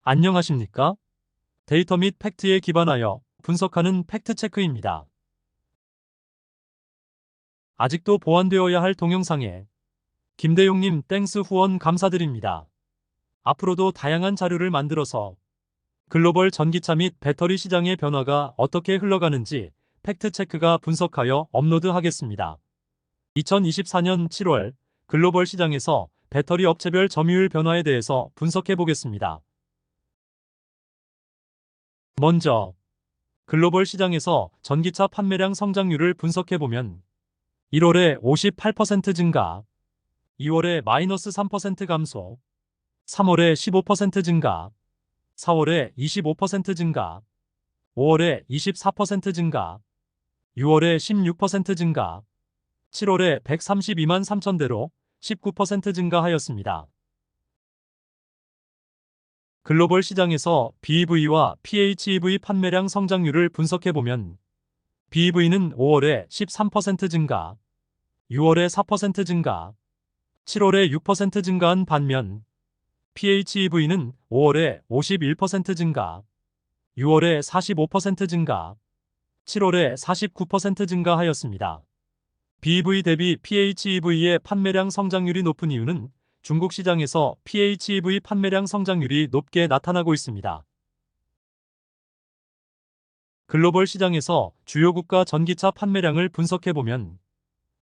안녕하십니까? 데이터 및 팩트에 기반하여 분석하는 팩트체크입니다. 아직도 보완되어야 할 동영상에 김대용님 땡스 후원 감사드립니다. 앞으로도 다양한 자료를 만들어서 글로벌 전기차 및 배터리 시장의 변화가 어떻게 흘러가는지 팩트체크가 분석하여 업로드하겠습니다. 2024년 7월 글로벌 시장에서 배터리 업체별 점유율 변화에 대해서 분석해 보겠습니다. 먼저 글로벌 시장에서 전기차 판매량 성장률을 분석해보면 1월에 58% 증가, 2월에 마이너스 3% 감소, 3월에 15% 증가, 4월에 25% 증가, 5월에 24% 증가, 6월에 16% 증가, 7월에 132만 3천 대로 19% 증가하였습니다. 글로벌 시장에서 BEV와 PHEV 판매량 성장률을 분석해보면 BEV는 5월에 13% 증가, 6월에 4% 증가, 7월에 6% 증가한 반면 PHEV는 5월에 51% 증가, 6월에 45% 증가, 7월에 49% 증가하였습니다. BEV 대비 PHEV의 판매량 성장률이 높은 이유는 중국 시장에서 PHEV 판매량 성장률이 높게 나타나고 있습니다. 글로벌 시장에서 주요 국가 전기차 판매량을 분석해보면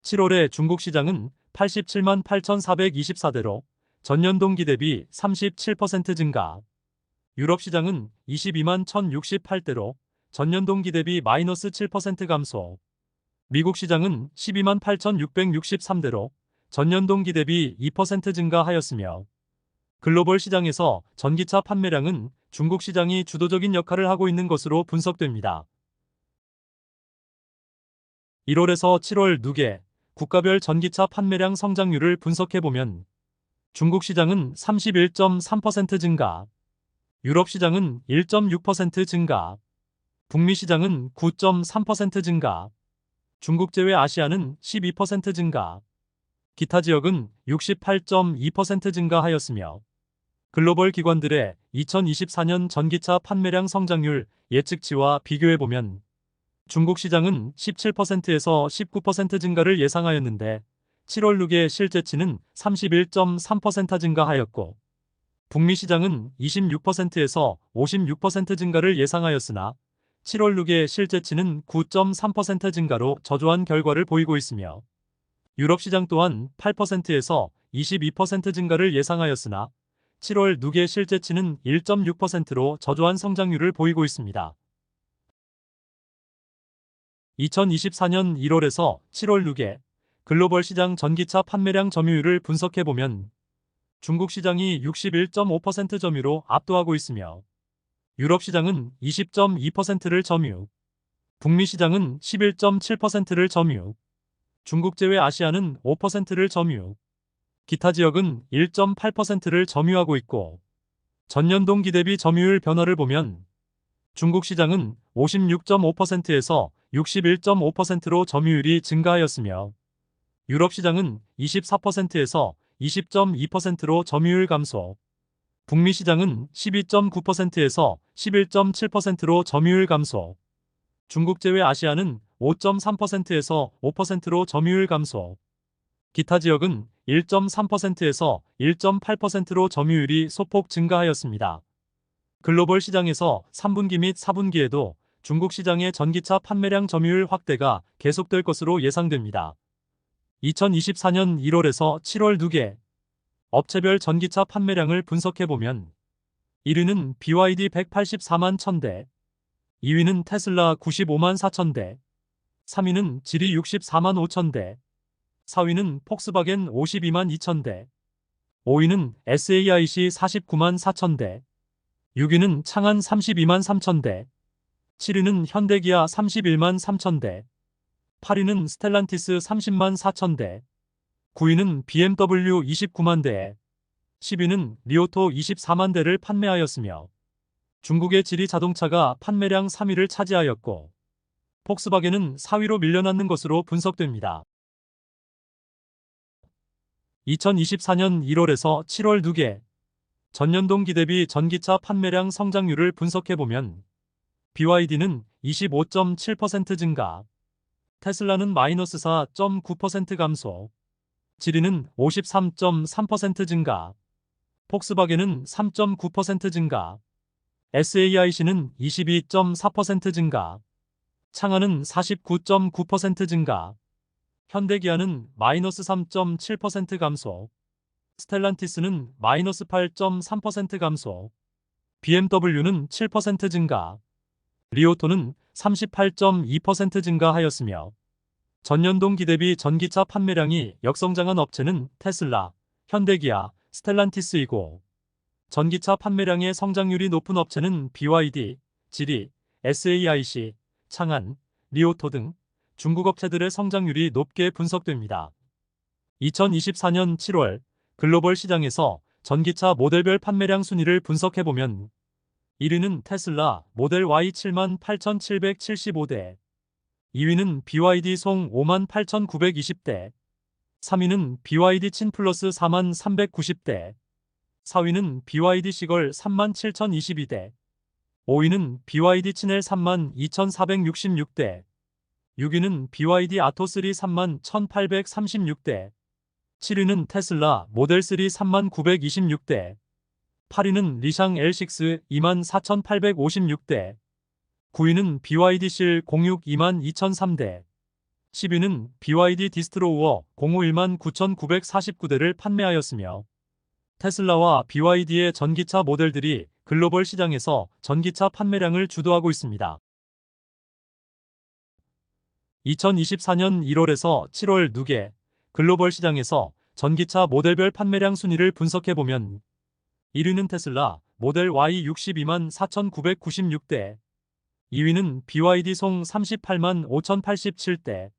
7월에 중국 시장은 87만 8,424대로 전년 동기 대비 37% 증가, 유럽 시장은 22만 1,068대로 전년 동기 대비 마이너스 7% 감소, 미국 시장은 12만 8,663대로 전년 동기 대비 2% 증가하였으며 글로벌 시장에서 전기차 판매량은 중국 시장이 주도적인 역할을 하고 있는 것으로 분석됩니다. 1월에서 7월 누계 국가별 전기차 판매량 성장률을 분석해보면 중국 시장은 31.3% 증가, 유럽 시장은 1.6% 증가, 북미 시장은 9.3% 증가, 중국 제외 아시아는 12% 증가, 기타 지역은 68.2% 증가하였으며 글로벌 기관들의 2024년 전기차 판매량 성장률 예측치와 비교해보면 중국 시장은 17%에서 19% 증가를 예상하였는데 7월 누계 실제치는 31.3% 증가하였고 북미 시장은 26%에서 56% 증가를 예상하였으나 7월 누계 실제치는 9.3% 증가로 저조한 결과를 보이고 있으며 유럽 시장 또한 8%에서 22% 증가를 예상하였으나 7월 누계 실제치는 1.6%로 저조한 성장률을 보이고 있습니다. 2024년 1월에서 7월 누계 글로벌 시장 전기차 판매량 점유율을 분석해보면 중국 시장이 61.5% 점유로 압도하고 있으며 유럽 시장은 20.2%를 점유, 북미 시장은 11.7%를 점유, 중국 제외 아시아는 5%를 점유, 기타 지역은 1.8%를 점유하고 있고 전년 동기 대비 점유율 변화를 보면 중국 시장은 56.5%에서 61.5%로 점유율이 증가하였으며 유럽 시장은 24%에서 20.2%로 점유율 감소, 북미 시장은 12.9%에서 11.7%로 점유율 감소, 중국 제외 아시아는 5.3%에서 5%로 점유율 감소, 기타 지역은 1.3%에서 1.8%로 점유율이 소폭 증가하였습니다. 글로벌 시장에서 3분기 및 4분기에도 중국 시장의 전기차 판매량 점유율 확대가 계속될 것으로 예상됩니다. 2024년 1월에서 7월 누계 업체별 전기차 판매량을 분석해보면 1위는 BYD 184만 1000대, 2위는 테슬라 95만 4000대, 3위는 지리 64만 5000대, 4위는 폭스바겐 52만 2000대, 5위는 SAIC 49만 4000대, 6위는 창안 32만 3000대, 7위는 현대기아 31만 3000대, 8위는 스텔란티스 30만 4000대, 9위는 BMW 29만 대에 10위는 리오토 24만 대를 판매하였으며 중국의 지리 자동차가 판매량 3위를 차지하였고 폭스바겐은 4위로 밀려났는 것으로 분석됩니다. 2024년 1월에서 7월 누계 전년 동기 대비 전기차 판매량 성장률을 분석해보면 BYD는 25.7% 증가, 테슬라는 마이너스 4.9% 감소, 지리는 53.3% 증가, 폭스바겐은 3.9% 증가, SAIC는 22.4% 증가, 창하는 49.9% 증가, 현대기아는 마이너스 3.7% 감소, 스텔란티스는 마이너스 8.3% 감소, BMW는 7% 증가, 리오토는 38.2% 증가하였으며 전년 동기 대비 전기차 판매량이 역성장한 업체는 테슬라, 현대기아, 스텔란티스이고 전기차 판매량의 성장률이 높은 업체는 BYD, 지리, SAIC, 창한, 리오토 등 중국 업체들의 성장률이 높게 분석됩니다. 2024년 7월 글로벌 시장에서 전기차 모델별 판매량 순위를 분석해보면 1위는 테슬라 모델 Y 78,775대, 2위는 BYD 송 58,920대, 3위는 BYD 친 플러스 43,390대, 4위는 BYD 시걸 37,022대, 5위는 BYD 친엘 32,466대, 6위는 BYD 아토3 31,836대, 7위는 테슬라 모델 3 3926대, 8위는 리샹 L6 24,856대, 9위는 BYD 실 06 22,003대, 10위는 BYD 디스트로우어 05 19,949대를 판매하였으며 테슬라와 BYD의 전기차 모델들이 글로벌 시장에서 전기차 판매량을 주도하고 있습니다. 2024년 1월에서 7월 누계 글로벌 시장에서 전기차 모델별 판매량 순위를 분석해보면 1위는 테슬라 모델 Y 62만 4,996대, 2위는 BYD 송 38만 5,087대,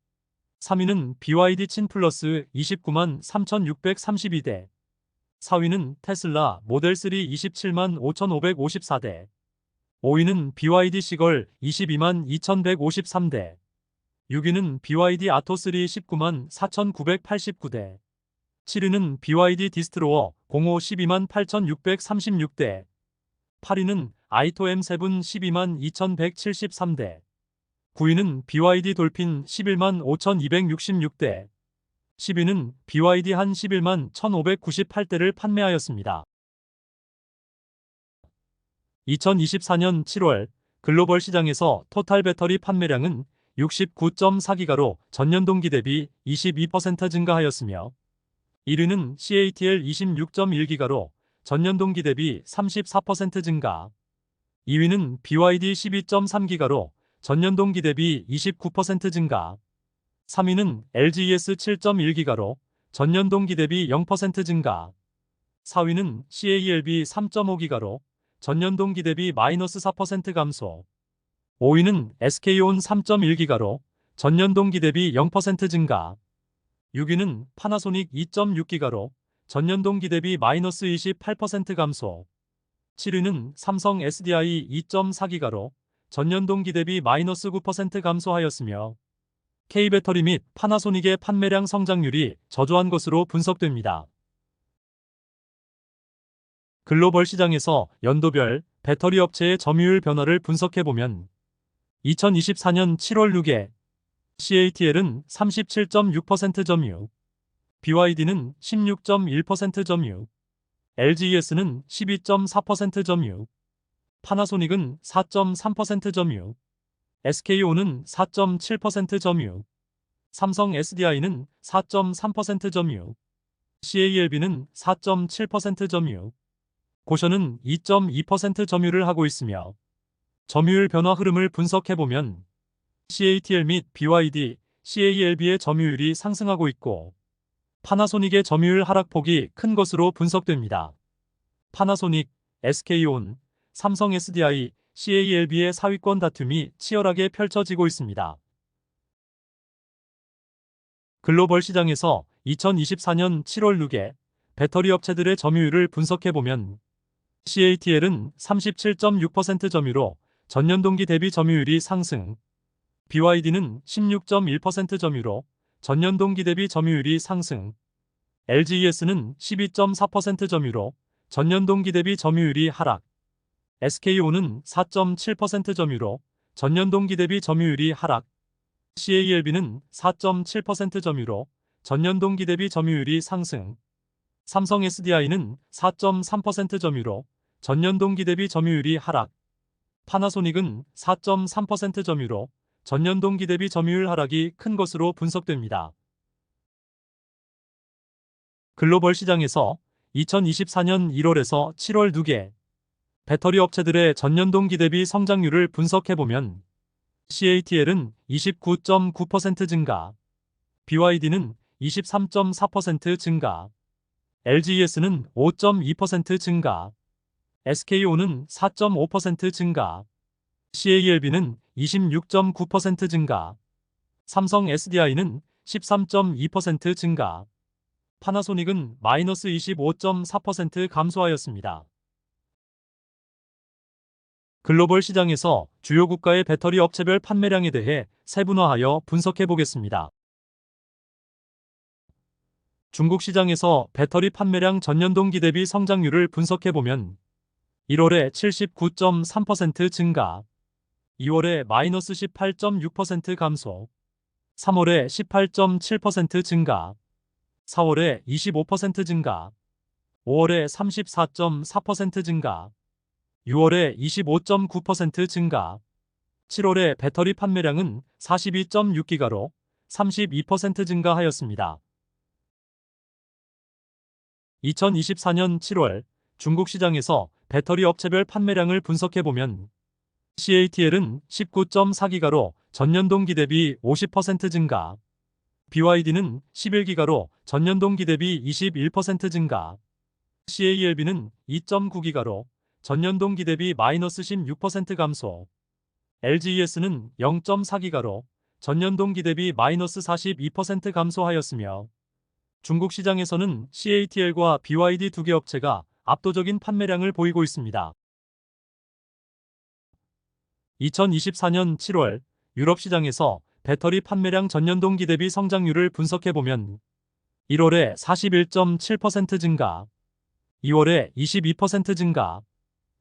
3위는 BYD 친 플러스 29만 3,632대, 4위는 테슬라 모델 3 27만 5,554대, 5위는 BYD 시걸 22만 2,153대, 6위는 BYD 아토3 19만 4,989대, 7위는 BYD 디스트로어 05 12만 8,636대, 8위는 아이토 M7 12만 2,173대, 9위는 BYD 돌핀 11만 5,266대, 10위는 BYD 한 11만 1,598대를 판매하였습니다. 2024년 7월 글로벌 시장에서 토탈 배터리 판매량은 69.4기가로 전년 동기 대비 22% 증가하였으며 1위는 CATL 26.1기가로 전년 동기 대비 34% 증가, 2위는 BYD 12.3기가로 전년 동기 대비 29% 증가, 3위는 LGES 7.1기가로 전년 동기 대비 0% 증가, 4위는 CAELB 3.5기가로 전년 동기 대비 마이너스 4% 감소, 5위는 SK온 3.1기가로 전년 동기 대비 0% 증가, 6위는 파나소닉 2.6기가로 전년 동기 대비 마이너스 28% 감소, 7위는 삼성 SDI 2.4기가로 전년 동기 대비 마이너스 9% 감소하였으며 K배터리 및 파나소닉의 판매량 성장률이 저조한 것으로 분석됩니다. 글로벌 시장에서 연도별 배터리 업체의 점유율 변화를 분석해보면 2024년 7월 누계 CATL은 37.6% 점유, BYD는 16.1% 점유, LGES는 12.4% 점유, 파나소닉은 4.3% 점유, SK온은 4.7% 점유, 삼성 SDI는 4.3% 점유, CALB는 4.7% 점유, 고션은 2.2% 점유를 하고 있으며 점유율 변화 흐름을 분석해보면 CATL 및 BYD, CALB의 점유율이 상승하고 있고 파나소닉의 점유율 하락폭이 큰 것으로 분석됩니다. 파나소닉, SK온, 삼성 SDI, CALB의 사위권 다툼이 치열하게 펼쳐지고 있습니다. 글로벌 시장에서 2024년 7월 누계 배터리 업체들의 점유율을 분석해보면 CATL은 37.6% 점유로 전년 동기 대비 점유율이 상승, BYD는 16.1% 점유로 전년 동기 대비 점유율이 상승, LGES는 12.4% 점유로 전년 동기 대비 점유율이 하락. SK온은 4.7% 점유로 전년 동기 대비 점유율이 하락. CALB는 4.7% 점유로 전년 동기 대비 점유율이 상승. 삼성 SDI는 4.3% 점유로 전년 동기 대비 점유율이 하락. 파나소닉은 4.3% 점유로 전년 동기 대비 점유율 하락이 큰 것으로 분석됩니다. 글로벌 시장에서 2024년 1월에서 7월 2개 배터리 업체들의 전년 동기 대비 성장률을 분석해보면 CATL은 29.9% 증가, BYD는 23.4% 증가, LGES는 5.2% 증가, SK온은 4.5% 증가, CALB는 26.9% 증가, 삼성 SDI는 13.2% 증가, 파나소닉은 마이너스 25.4% 감소하였습니다. 글로벌 시장에서 주요 국가의 배터리 업체별 판매량에 대해 세분화하여 분석해 보겠습니다. 중국 시장에서 배터리 판매량 전년 동기 대비 성장률을 분석해 보면 1월에 79.3% 증가, 2월에 마이너스 18.6% 감소, 3월에 18.7% 증가, 4월에 25% 증가, 5월에 34.4% 증가, 6월에 25.9% 증가, 7월에 배터리 판매량은 42.6기가로 32% 증가하였습니다. 2024년 7월 중국 시장에서 배터리 업체별 판매량을 분석해보면 CATL은 19.4기가로 전년 동기 대비 50% 증가, BYD는 11기가로 전년 동기 대비 21% 증가, CALB는 2.9기가로 전년 동기 대비 마이너스 16% 감소, LGES는 0.4기가로 전년 동기 대비 마이너스 42% 감소하였으며 중국 시장에서는 CATL과 BYD 두 개 업체가 압도적인 판매량을 보이고 있습니다. 2024년 7월 유럽 시장에서 배터리 판매량 전년 동기 대비 성장률을 분석해보면 1월에 41.7% 증가, 2월에 22% 증가,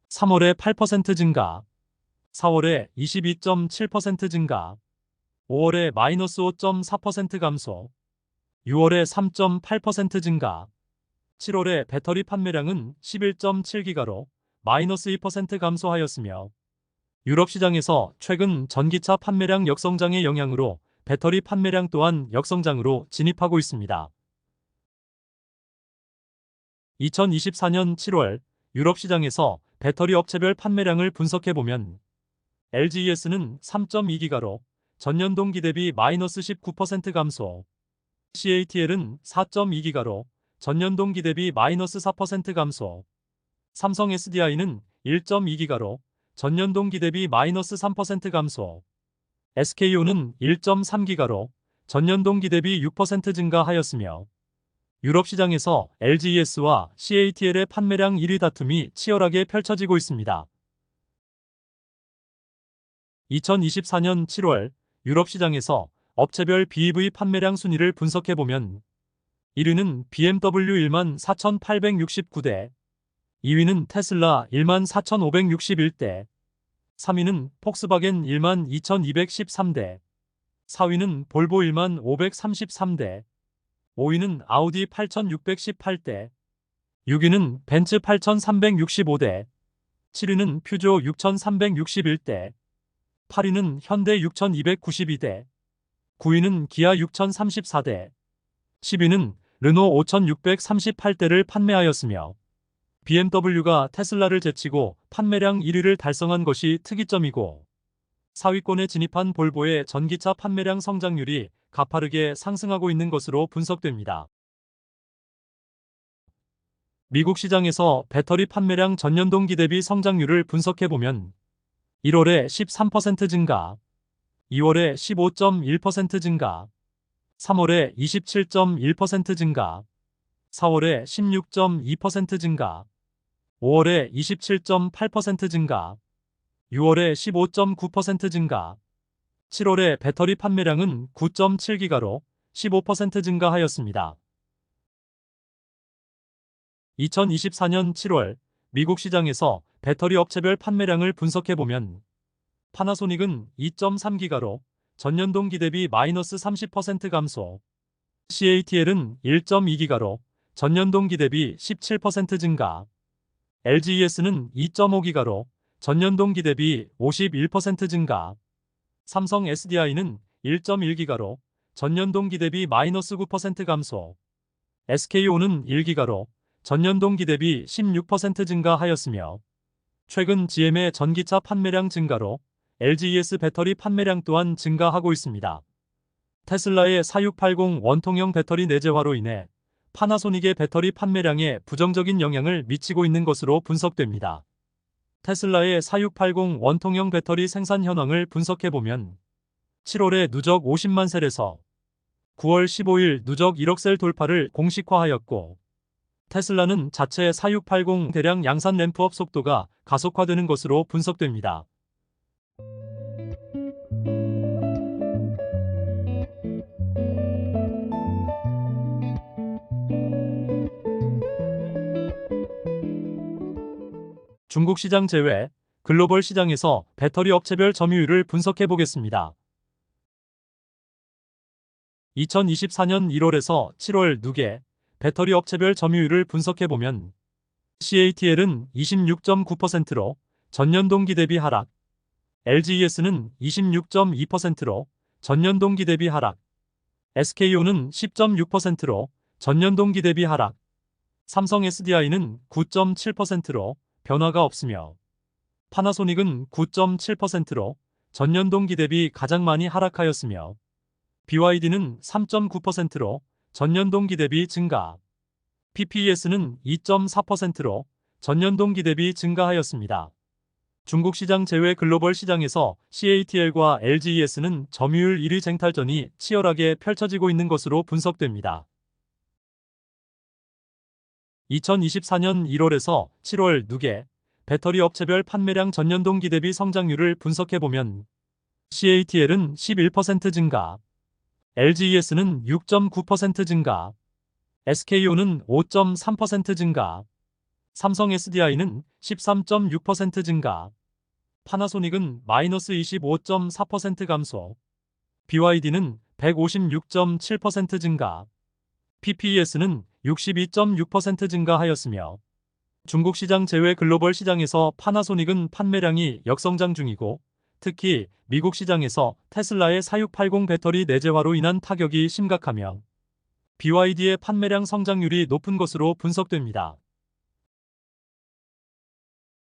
3월에 8% 증가, 4월에 22.7% 증가, 5월에 마이너스 5.4% 감소, 6월에 3.8% 증가, 7월에 배터리 판매량은 11.7기가로 마이너스 2% 감소하였으며 유럽 시장에서 최근 전기차 판매량 역성장의 영향으로 배터리 판매량 또한 역성장으로 진입하고 있습니다. 2024년 7월 유럽 시장에서 배터리 업체별 판매량을 분석해보면 LGES는 3.2기가로 전년 동기 대비 마이너스 19% 감소, CATL은 4.2기가로 전년 동기 대비 마이너스 4% 감소, 삼성 SDI는 1.2기가로 전년 동기 대비 마이너스 3% 감소, SK온은 1.3기가로 전년 동기 대비 6% 증가하였으며 유럽 시장에서 LGES와 CATL의 판매량 1위 다툼이 치열하게 펼쳐지고 있습니다. 2024년 7월 유럽 시장에서 업체별 BEV 판매량 순위를 분석해보면 1위는 BMW 14,869대, 2위는 테슬라 14,561대, 3위는 폭스바겐 12,213대, 4위는 볼보 1533대, 5위는 아우디 8,618대, 6위는 벤츠 8,365대, 7위는 퓨조 6,361대, 8위는 현대 6,292대, 9위는 기아 6,034대, 10위는 르노 5,638대를 판매하였으며 BMW가 테슬라를 제치고 판매량 1위를 달성한 것이 특이점이고 4위권에 진입한 볼보의 전기차 판매량 성장률이 가파르게 상승하고 있는 것으로 분석됩니다. 미국 시장에서 배터리 판매량 전년 동기 대비 성장률을 분석해보면 1월에 13% 증가, 2월에 15.1% 증가, 3월에 27.1% 증가, 4월에 16.2% 증가, 5월에 27.8% 증가, 6월에 15.9% 증가, 7월에 배터리 판매량은 9.7기가로 15% 증가하였습니다. 2024년 7월 미국 시장에서 배터리 업체별 판매량을 분석해보면 파나소닉은 2.3기가로 전년 동기 대비 마이너스 30% 감소, CATL은 1.2기가로 전년 동기 대비 17% 증가, LGES는 2.5기가로 전년 동기 대비 51% 증가, 삼성 SDI는 1.1기가로 전년 동기 대비 마이너스 9% 감소, SKO는 1기가로 전년 동기 대비 16% 증가하였으며 최근 GM의 전기차 판매량 증가로 LGES 배터리 판매량 또한 증가하고 있습니다. 테슬라의 4680 원통형 배터리 내재화로 인해 파나소닉의 배터리 판매량에 부정적인 영향을 미치고 있는 것으로 분석됩니다. 테슬라의 4680 원통형 배터리 생산 현황을 분석해보면 7월에 누적 50만 셀에서 9월 15일 누적 1억 셀 돌파를 공식화하였고 테슬라는 자체 4680 대량 양산 램프업 속도가 가속화되는 것으로 분석됩니다. 중국 시장 제외 글로벌 시장에서 배터리 업체별 점유율을 분석해 보겠습니다. 2024년 1월에서 7월 누계 배터리 업체별 점유율을 분석해 보면 CATL은 26.9%로 전년 동기 대비 하락, LGES는 26.2%로 전년 동기 대비 하락, SKO는 10.6%로 전년 동기 대비 하락, 삼성 SDI는 9.7%로 변화가 없으며 파나소닉은 9.7%로 전년 동기 대비 가장 많이 하락하였으며 BYD는 3.9%로 전년 동기 대비 증가, PPES는 2.4%로 전년 동기 대비 증가하였습니다. 중국 시장 제외 글로벌 시장에서 CATL과 LGES는 점유율 1위 쟁탈전이 치열하게 펼쳐지고 있는 것으로 분석됩니다. 2024년 1월에서 7월 누계 배터리 업체별 판매량 전년 동기 대비 성장률을 분석해보면 CATL은 11% 증가, LGES는 6.9% 증가, SKO는 5.3% 증가, 삼성 SDI는 13.6% 증가, 파나소닉은 마이너스 25.4% 감소, BYD는 156.7% 증가, PPES는 62.6% 증가하였으며 중국 시장 제외 글로벌 시장에서 파나소닉은 판매량이 역성장 중이고 특히 미국 시장에서 테슬라의 4680 배터리 내재화로 인한 타격이 심각하며 BYD의 판매량 성장률이 높은 것으로 분석됩니다.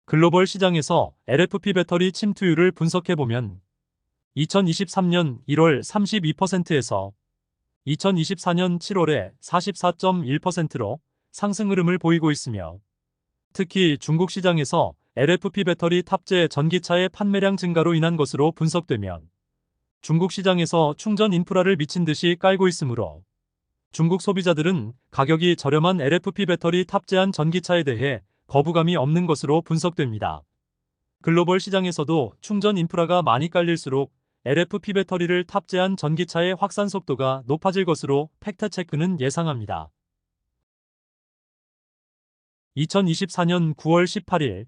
글로벌 시장에서 LFP 배터리 침투율을 분석해보면 2023년 1월 32%에서 2024년 7월에 44.1%로 상승 흐름을 보이고 있으며 특히 중국 시장에서 LFP 배터리 탑재 전기차의 판매량 증가로 인한 것으로 분석되며 중국 시장에서 충전 인프라를 미친 듯이 깔고 있으므로 중국 소비자들은 가격이 저렴한 LFP 배터리 탑재한 전기차에 대해 거부감이 없는 것으로 분석됩니다. 글로벌 시장에서도 충전 인프라가 많이 깔릴수록 LFP 배터리를 탑재한 전기차의 확산 속도가 높아질 것으로 팩트체크는 예상합니다. 2024년 9월 18일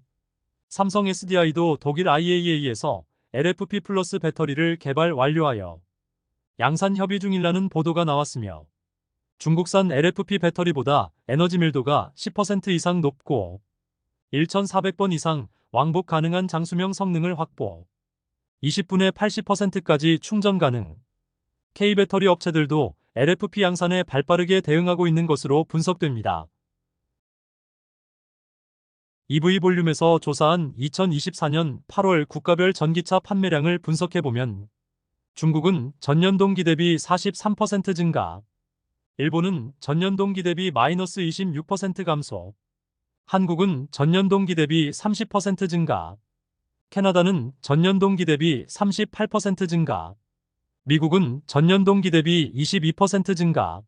삼성 SDI도 독일 IAEA에서 LFP 플러스 배터리를 개발 완료하여 양산 협의 중이라는 보도가 나왔으며 중국산 LFP 배터리보다 에너지 밀도가 10% 이상 높고 1400번 이상 왕복 가능한 장수명 성능을 확보, 20분에 80%까지 충전 가능, K배터리 업체들도 LFP 양산에 발빠르게 대응하고 있는 것으로 분석됩니다. EV 볼륨에서 조사한 2024년 8월 국가별 전기차 판매량을 분석해보면 중국은 전년 동기 대비 43% 증가, 일본은 전년 동기 대비 마이너스 26% 감소, 한국은 전년 동기 대비 30% 증가, 캐나다는 전년 동기 대비 38% 증가, 미국은 전년 동기 대비 22% 증가,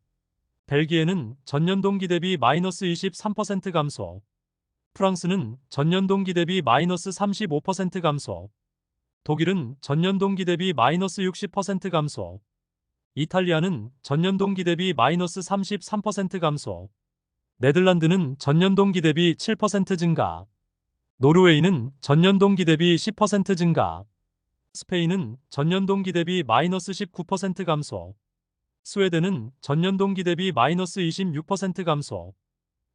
벨기에는 전년 동기 대비 마이너스 23% 감소, 프랑스는 전년 동기 대비 마이너스 35% 감소, 독일은 전년 동기 대비 마이너스 60% 감소, 이탈리아는 전년 동기 대비 마이너스 33% 감소, 네덜란드는 전년 동기 대비 7% 증가. 노르웨이는 전년 동기 대비 10% 증가. 스페인은 전년 동기 대비 마이너스 19% 감소. 스웨덴은 전년 동기 대비 마이너스 26% 감소.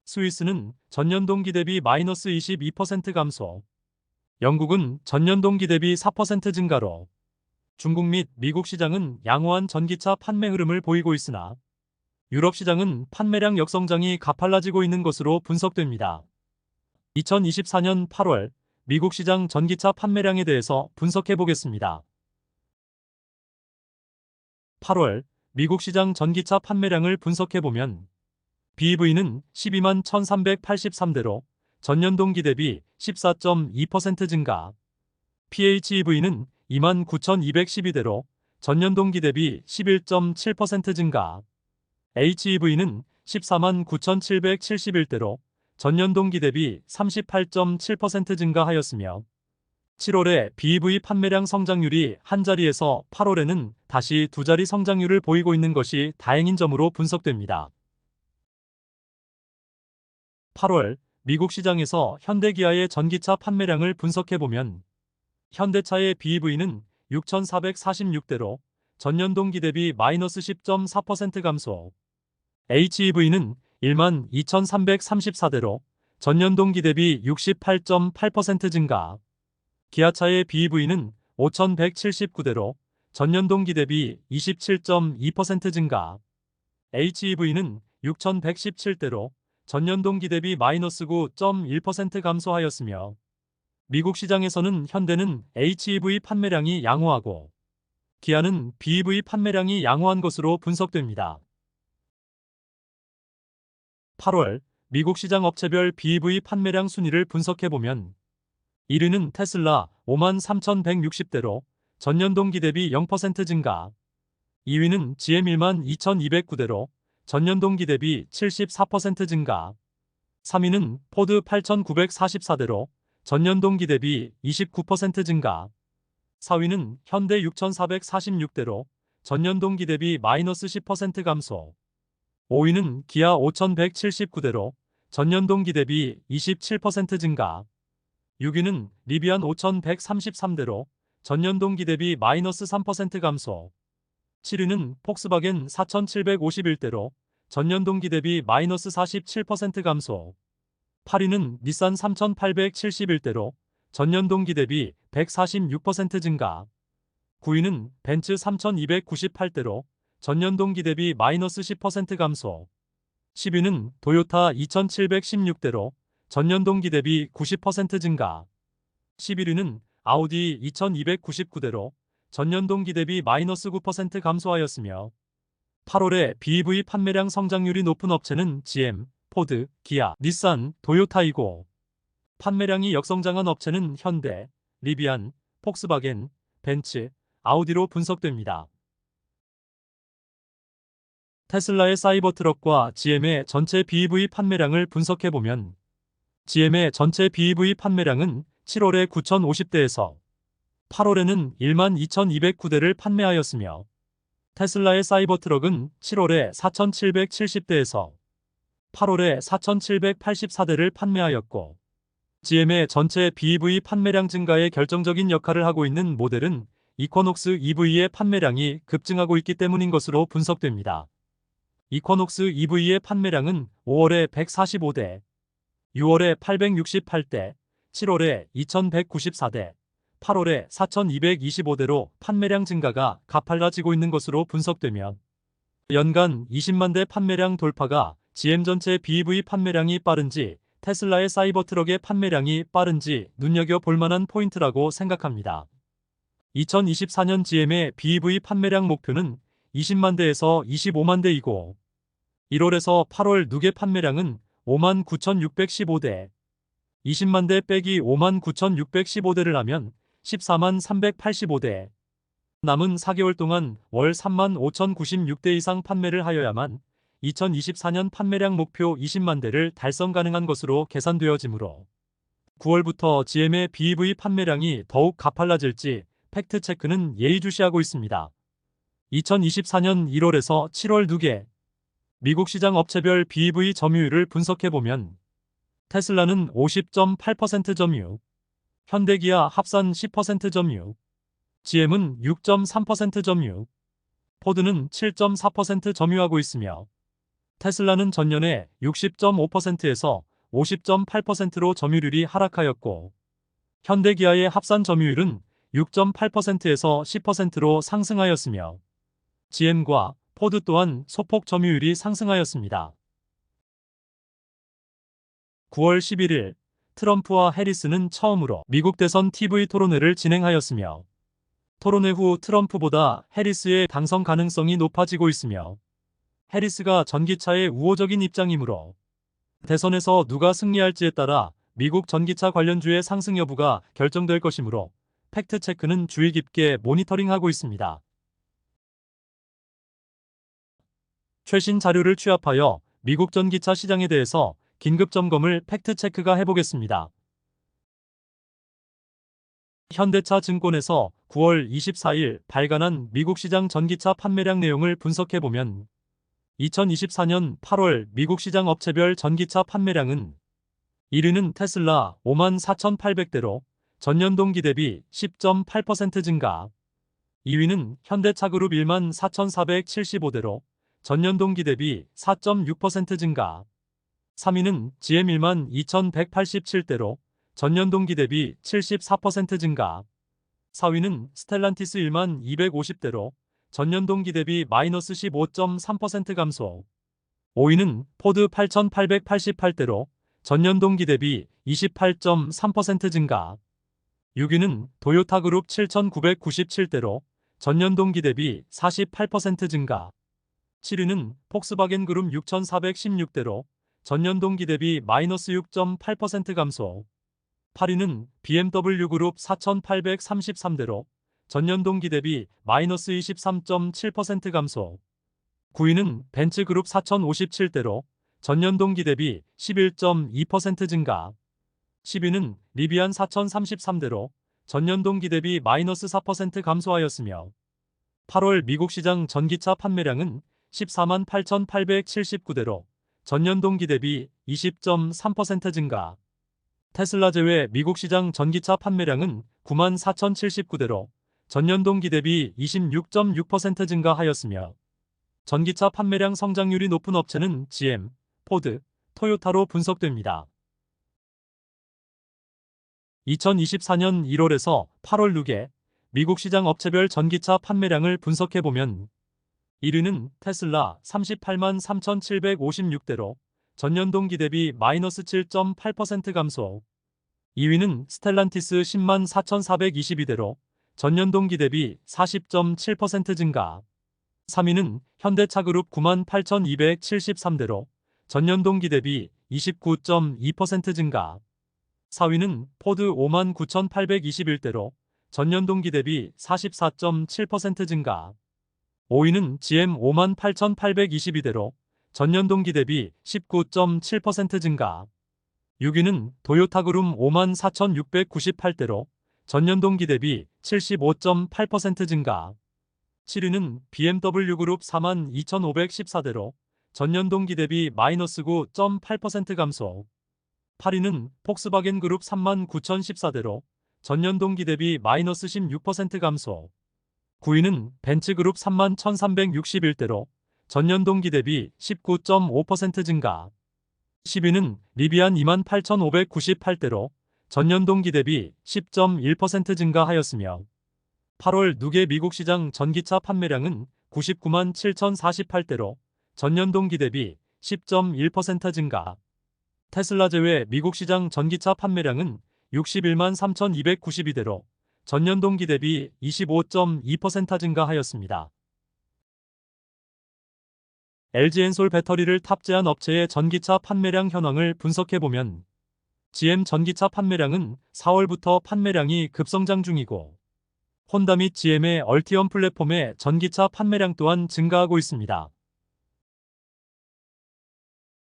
스위스는 전년 동기 대비 마이너스 22% 감소. 영국은 전년 동기 대비 4% 증가로 중국 및 미국 시장은 양호한 전기차 판매 흐름을 보이고 있으나 유럽 시장은 판매량 역성장이 가팔라지고 있는 것으로 분석됩니다. 2024년 8월 미국 시장 전기차 판매량에 대해서 분석해 보겠습니다. 8월 미국 시장 전기차 판매량을 분석해 보면 BEV는 12만 1383대로 전년 동기 대비 14.2% 증가, PHEV는 2만 9212대로 전년 동기 대비 11.7% 증가, HEV는 14만 9771대로 전년 동기 대비 38.7% 증가하였으며 7월에 BEV 판매량 성장률이 한 자리에서 8월에는 다시 두 자리 성장률을 보이고 있는 것이 다행인 점으로 분석됩니다. 8월 미국 시장에서 현대기아의 전기차 판매량을 분석해보면 현대차의 BEV는 6,446대로 전년 동기 대비 마이너스 10.4% 감소, HEV는 1만 2,334대로 전년 동기 대비 68.8% 증가, 기아차의 BEV는 5,179대로 전년 동기 대비 27.2% 증가, HEV는 6,117대로 전년 동기 대비 마이너스 9.1% 감소하였으며 미국 시장에서는 현대는 HEV 판매량이 양호하고 기아는 BEV 판매량이 양호한 것으로 분석됩니다. 8월 미국 시장 업체별 BEV 판매량 순위를 분석해보면 1위는 테슬라 53,160대로 전년 동기 대비 0% 증가, 2위는 GM 12,209대로 전년 동기 대비 74% 증가, 3위는 포드 8,944대로 전년 동기 대비 29% 증가, 4위는 현대 6,446대로 전년 동기 대비 마이너스 10% 감소, 5위는 기아 5,179대로 전년 동기 대비 27% 증가, 6위는 리비안 5,133대로 전년 동기 대비 마이너스 3% 감소, 7위는 폭스바겐 4,751대로 전년 동기 대비 마이너스 47% 감소, 8위는 닛산 3,871대로 전년 동기 대비 146% 증가, 9위는 벤츠 3,298대로 전년 동기 대비 마이너스 10% 감소, 10위는 도요타 2,716대로 전년 동기 대비 90% 증가, 11위는 아우디 2,299대로 전년 동기 대비 마이너스 9% 감소하였으며 8월에 BEV 판매량 성장률이 높은 업체는 GM, 포드, 기아, 닛산, 도요타이고 판매량이 역성장한 업체는 현대, 리비안, 폭스바겐, 벤츠, 아우디로 분석됩니다. 테슬라의 사이버트럭과 GM의 전체 BEV 판매량을 분석해보면 GM의 전체 BEV 판매량은 7월에 9,050대에서 8월에는 12,209대를 판매하였으며 테슬라의 사이버트럭은 7월에 4,770대에서 8월에 4,784대를 판매하였고 GM의 전체 BEV 판매량 증가에 결정적인 역할을 하고 있는 모델은 이쿼녹스 EV의 판매량이 급증하고 있기 때문인 것으로 분석됩니다. 이쿼녹스 EV의 판매량은 5월에 145대, 6월에 868대, 7월에 2194대, 8월에 4225대로 판매량 증가가 가팔라지고 있는 것으로 분석되며 연간 20만 대 판매량 돌파가 GM 전체 BEV 판매량이 빠른지 테슬라의 사이버트럭의 판매량이 빠른지 눈여겨볼 만한 포인트라고 생각합니다. 2024년 GM의 BEV 판매량 목표는 20만 대에서 25만 대이고 1월에서 8월 누계 판매량은 5만 9,615대, 20만 대 빼기 5만 9,615대를 하면 14만 385대, 남은 4개월 동안 월 3만 5,096대 이상 판매를 하여야만 2024년 판매량 목표 20만 대를 달성 가능한 것으로 계산되어지므로 9월부터 GM의 BEV 판매량이 더욱 가팔라질지 팩트체크는 예의주시하고 있습니다. 2024년 1월에서 7월 누계 미국 시장 업체별 BEV 점유율을 분석해보면 테슬라는 50.8% 점유, 현대기아 합산 10% 점유, GM은 6.3% 점유, 포드는 7.4% 점유하고 있으며 테슬라는 전년에 60.5%에서 50.8%로 점유율이 하락하였고 현대기아의 합산 점유율은 6.8%에서 10%로 상승하였으며 GM과 포드 또한 소폭 점유율이 상승하였습니다. 9월 11일 트럼프와 해리스는 처음으로 미국 대선 TV 토론회를 진행하였으며 토론회 후 트럼프보다 해리스의 당선 가능성이 높아지고 있으며 해리스가 전기차에 우호적인 입장이므로 대선에서 누가 승리할지에 따라 미국 전기차 관련주의 상승 여부가 결정될 것이므로 팩트체크는 주의 깊게 모니터링하고 있습니다. 최신 자료를 취합하여 미국 전기차 시장에 대해서 긴급 점검을 팩트체크가 해보겠습니다. 현대차 증권에서 9월 24일 발간한 미국 시장 전기차 판매량 내용을 분석해보면 2024년 8월 미국 시장 업체별 전기차 판매량은 1위는 테슬라 54,800대로 전년 동기 대비 10.8% 증가, 2위는 현대차그룹 14,475대로 전년 동기 대비 4.6% 증가, 3위는 GM 12,187대로 전년 동기 대비 74% 증가, 4위는 스텔란티스 1250대로 전년 동기 대비 마이너스 15.3% 감소, 5위는 포드 8,888대로 전년 동기 대비 28.3% 증가, 6위는 도요타그룹 7,997대로 전년 동기 대비 48% 증가, 7위는 폭스바겐그룹 6,416대로 전년 동기 대비 마이너스 6.8% 감소, 8위는 BMW그룹 4,833대로 전년 동기 대비 마이너스 23.7% 감소, 9위는 벤츠그룹 4,057대로 전년 동기 대비 11.2% 증가, 10위는 리비안 4,033대로 전년 동기 대비 마이너스 4% 감소하였으며 8월 미국 시장 전기차 판매량은 14만 8,879대로 전년 동기 대비 20.3% 증가, 테슬라 제외 미국 시장 전기차 판매량은 9만 4,079대로 전년 동기 대비 26.6% 증가하였으며 전기차 판매량 성장률이 높은 업체는 GM, 포드, 토요타로 분석됩니다. 2024년 1월에서 8월 누계 미국 시장 업체별 전기차 판매량을 분석해보면 1위는 테슬라 38만 3,756대로 전년 동기 대비 마이너스 7.8% 감소, 2위는 스텔란티스 10만 4,422대로 전년 동기 대비 40.7% 증가, 3위는 현대차그룹 9만 8,273대로 전년 동기 대비 29.2% 증가, 4위는 포드 5만 9,821대로 전년 동기 대비 44.7% 증가, 5위는 GM 5만 8,822대로 전년 동기 대비 19.7% 증가, 6위는 도요타그룹 5만 4,698대로 전년 동기 대비 75.8% 증가, 7위는 BMW그룹 4만 2,514대로 전년 동기 대비 마이너스 9.8% 감소, 8위는 폭스바겐그룹 3만 9,014대로 전년 동기 대비 마이너스 16% 감소, 9위는 벤츠그룹 3만 1,361대로 전년 동기 대비 19.5% 증가, 10위는 리비안 2만 8,598대로 전년 동기 대비 10.1% 증가하였으며 8월 누계 미국 시장 전기차 판매량은 99만 7,048대로 전년 동기 대비 10.1% 증가, 테슬라 제외 미국 시장 전기차 판매량은 61만 3,292대로 전년 동기 대비 25.2% 증가하였습니다. LG엔솔 배터리를 탑재한 업체의 전기차 판매량 현황을 분석해보면 GM 전기차 판매량은 4월부터 판매량이 급성장 중이고 혼다 및 GM의 얼티엄 플랫폼의 전기차 판매량 또한 증가하고 있습니다.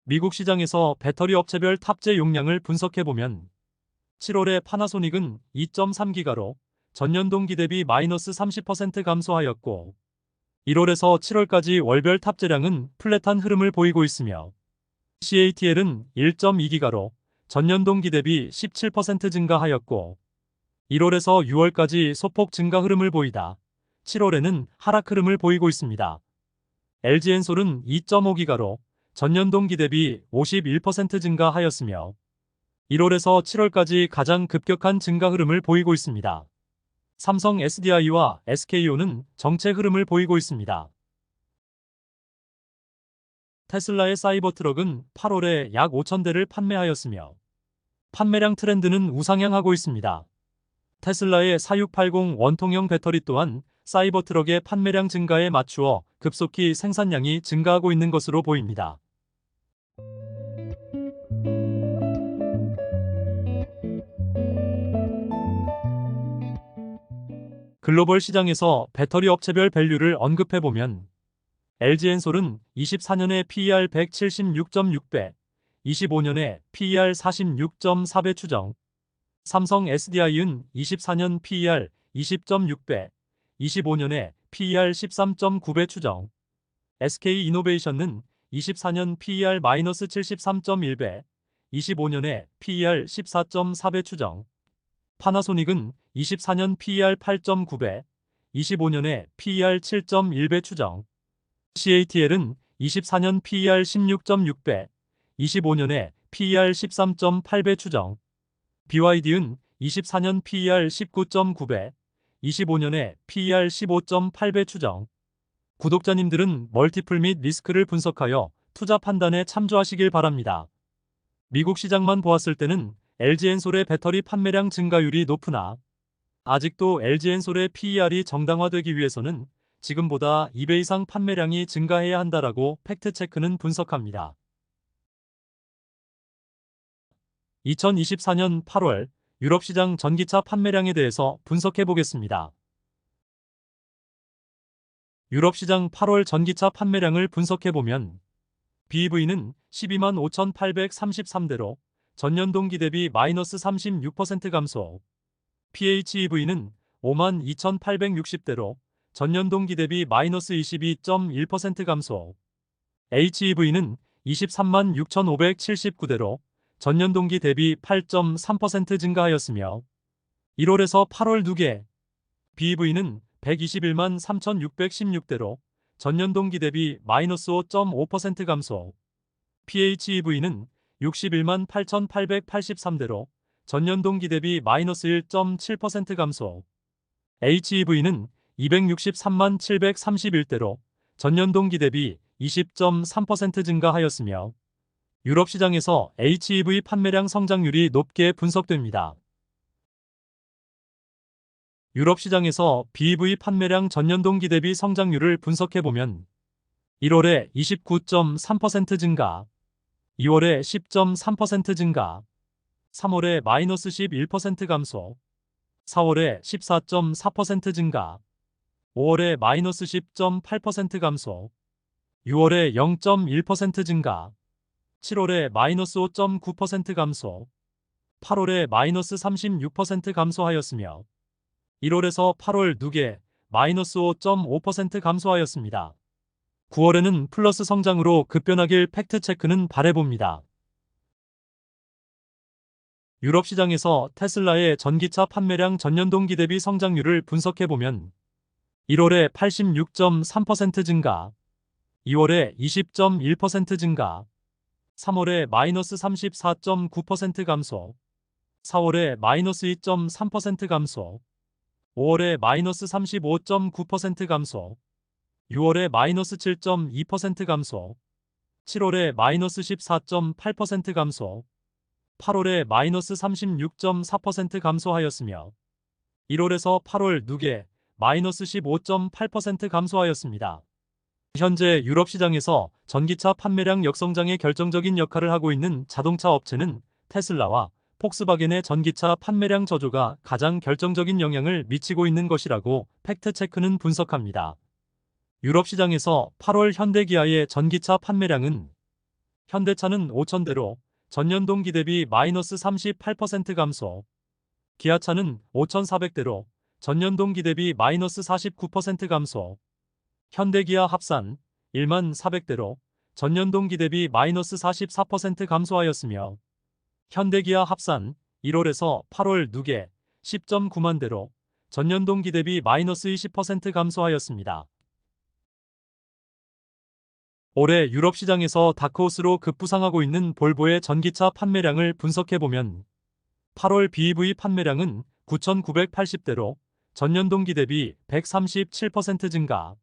미국 시장에서 배터리 업체별 탑재 용량을 분석해보면 7월에 파나소닉은 2.3기가로 전년 동기 대비 마이너스 30% 감소하였고 1월에서 7월까지 월별 탑재량은 플랫한 흐름을 보이고 있으며 CATL은 1.2기가로 전년 동기 대비 17% 증가하였고 1월에서 6월까지 소폭 증가 흐름을 보이다 7월에는 하락 흐름을 보이고 있습니다. LG엔솔은 2.5기가로 전년 동기 대비 51% 증가하였으며 1월에서 7월까지 가장 급격한 증가 흐름을 보이고 있습니다. 삼성 SDI와 SKO는 정체 흐름을 보이고 있습니다. 테슬라의 사이버트럭은 8월에 약 5,000대를 판매하였으며 판매량 트렌드는 우상향하고 있습니다. 테슬라의 4680 원통형 배터리 또한 사이버트럭의 판매량 증가에 맞추어 급속히 생산량이 증가하고 있는 것으로 보입니다. 글로벌 시장에서 배터리 업체별 밸류를 언급해보면 LG엔솔은 24년에 PER 176.6배, 25년에 PER 46.4배 추정, 삼성 SDI은 24년 PER 20.6배, 25년에 PER 13.9배 추정, SK이노베이션은 24년 PER-73.1배, 25년에 PER 14.4배 추정, 파나소닉은 24년 PER 8.9배, 25년에 PER 7.1배 추정, CATL은 24년 PER 16.6배, 25년에 PER 13.8배 추정, BYD은 24년 PER 19.9배, 25년에 PER 15.8배 추정. 구독자님들은 멀티플 및 리스크를 분석하여 투자 판단에 참조하시길 바랍니다. 미국 시장만 보았을 때는 LG엔솔의 배터리 판매량 증가율이 높으나 아직도 LG엔솔의 PER이 정당화되기 위해서는 지금보다 2배 이상 판매량이 증가해야 한다라고 팩트체크는 분석합니다. 2024년 8월 유럽 시장 전기차 판매량에 대해서 분석해 보겠습니다. 유럽 시장 8월 전기차 판매량을 분석해 보면 BEV는 12만 5,833대로 전년 동기 대비 마이너스 36% 감소, PHEV는 5만 2,860대로 전년 동기 대비 마이너스 22.1% 감소, HEV는 23만 6,579대로 전년 동기 대비 8.3% 증가하였으며 1월에서 8월 누계 BEV는 121만 3,616대로 전년 동기 대비 마이너스 5.5% 감소, PHEV는 61만 8,883대로 전년 동기 대비 마이너스 1.7% 감소, HEV는 263만 731대로 전년 동기 대비 20.3% 증가하였으며 유럽 시장에서 HEV 판매량 성장률이 높게 분석됩니다. 유럽 시장에서 BEV 판매량 전년 동기 대비 성장률을 분석해보면 1월에 29.3% 증가, 2월에 10.3% 증가, 3월에 마이너스 11% 감소, 4월에 14.4% 증가, 5월에 마이너스 10.8% 감소, 6월에 0.1% 증가, 7월에 마이너스 5.9% 감소, 8월에 마이너스 36% 감소하였으며 1월에서 8월 누계 마이너스 5.5% 감소하였습니다. 9월에는 플러스 성장으로 급변하길 팩트체크는 바라봅니다. 유럽 시장에서 테슬라의 전기차 판매량 전년 동기 대비 성장률을 분석해보면 1월에 86.3% 증가, 2월에 20.1% 증가, 3월에 마이너스 34.9% 감소, 4월에 마이너스 2.3% 감소, 5월에 마이너스 35.9% 감소, 6월에 마이너스 7.2% 감소, 7월에 마이너스 14.8% 감소, 8월에 마이너스 36.4% 감소하였으며 1월에서 8월 누계 마이너스 15.8% 감소하였습니다. 현재 유럽 시장에서 전기차 판매량 역성장에 결정적인 역할을 하고 있는 자동차 업체는 테슬라와 폭스바겐의 전기차 판매량 저조가 가장 결정적인 영향을 미치고 있는 것이라고 팩트체크는 분석합니다. 유럽 시장에서 8월 현대기아의 전기차 판매량은 현대차는 5,000대로 전년 동기 대비 마이너스 38% 감소, 기아차는 5,400대로 전년 동기 대비 마이너스 49% 감소, 현대기아 합산 1만 400대로 전년 동기 대비 마이너스 44% 감소하였으며 현대기아 합산 1월에서 8월 누계 10.9만 대로 전년 동기 대비 마이너스 20% 감소하였습니다. 올해 유럽 시장에서 다크호스로 급부상하고 있는 볼보의 전기차 판매량을 분석해보면 8월 BEV 판매량은 9,980대로 전년 동기 대비 137% 증가,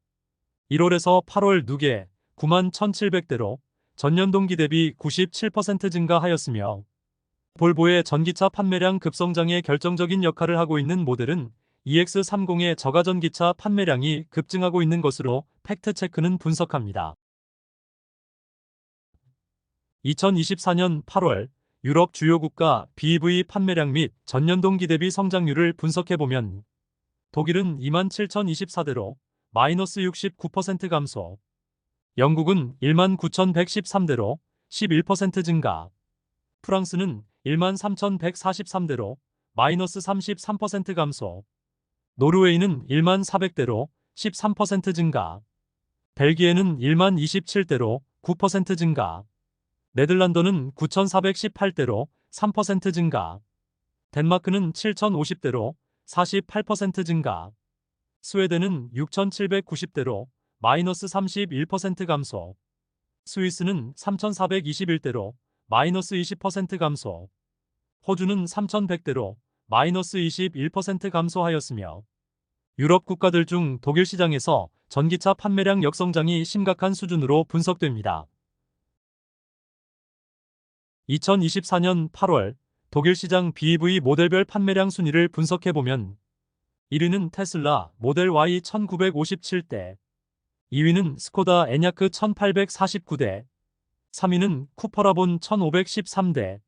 1월에서 8월 누계 9만 1,700대로 전년 동기 대비 97% 증가하였으며 볼보의 전기차 판매량 급성장에 결정적인 역할을 하고 있는 모델은 EX30의 저가전기차 판매량이 급증하고 있는 것으로 팩트체크는 분석합니다. 2024년 8월 유럽 주요 국가 BEV 판매량 및 전년 동기 대비 성장률을 분석해보면 독일은 27,024대로 마이너스 69% 감소, 영국은 19,113대로 11% 증가, 프랑스는 13,143대로 마이너스 33% 감소, 노르웨이는 1400대로 13% 증가, 벨기에는 1027대로 9% 증가, 네덜란드는 9,418대로 3% 증가, 덴마크는 7,050대로 48% 증가, 스웨덴은 6,790대로 마이너스 31% 감소, 스위스는 3,421대로 마이너스 20% 감소, 호주는 3,100대로 마이너스 21% 감소하였으며 유럽 국가들 중 독일 시장에서 전기차 판매량 역성장이 심각한 수준으로 분석됩니다. 2024년 8월 독일 시장 BEV 모델별 판매량 순위를 분석해보면 1위는 테슬라 모델 Y 1957대, 2위는 스코다 에냐크 1849대, 3위는 쿠퍼라본 1513대,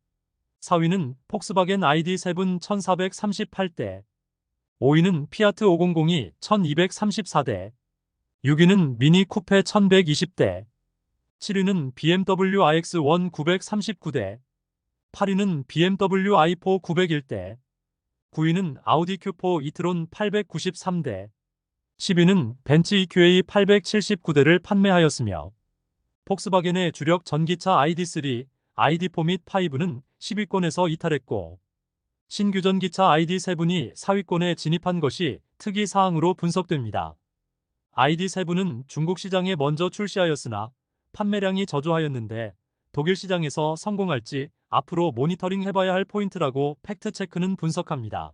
4위는 폭스바겐 ID7 1438대, 5위는 피아트 500이 1234대, 6위는 미니 쿠페 1120대, 7위는 BMW iX1 939대, 8위는 BMW i4 901대, 9위는 아우디 Q4 이트론 893대, 10위는 벤츠 EQA 879대를 판매하였으며 폭스바겐의 주력 전기차 ID3, ID4 및 5는 10위권에서 이탈했고 신규 전기차 ID7이 4위권에 진입한 것이 특이사항으로 분석됩니다. ID7은 중국 시장에 먼저 출시하였으나 판매량이 저조하였는데 독일 시장에서 성공할지 앞으로 모니터링 해봐야 할 포인트라고 팩트체크는 분석합니다.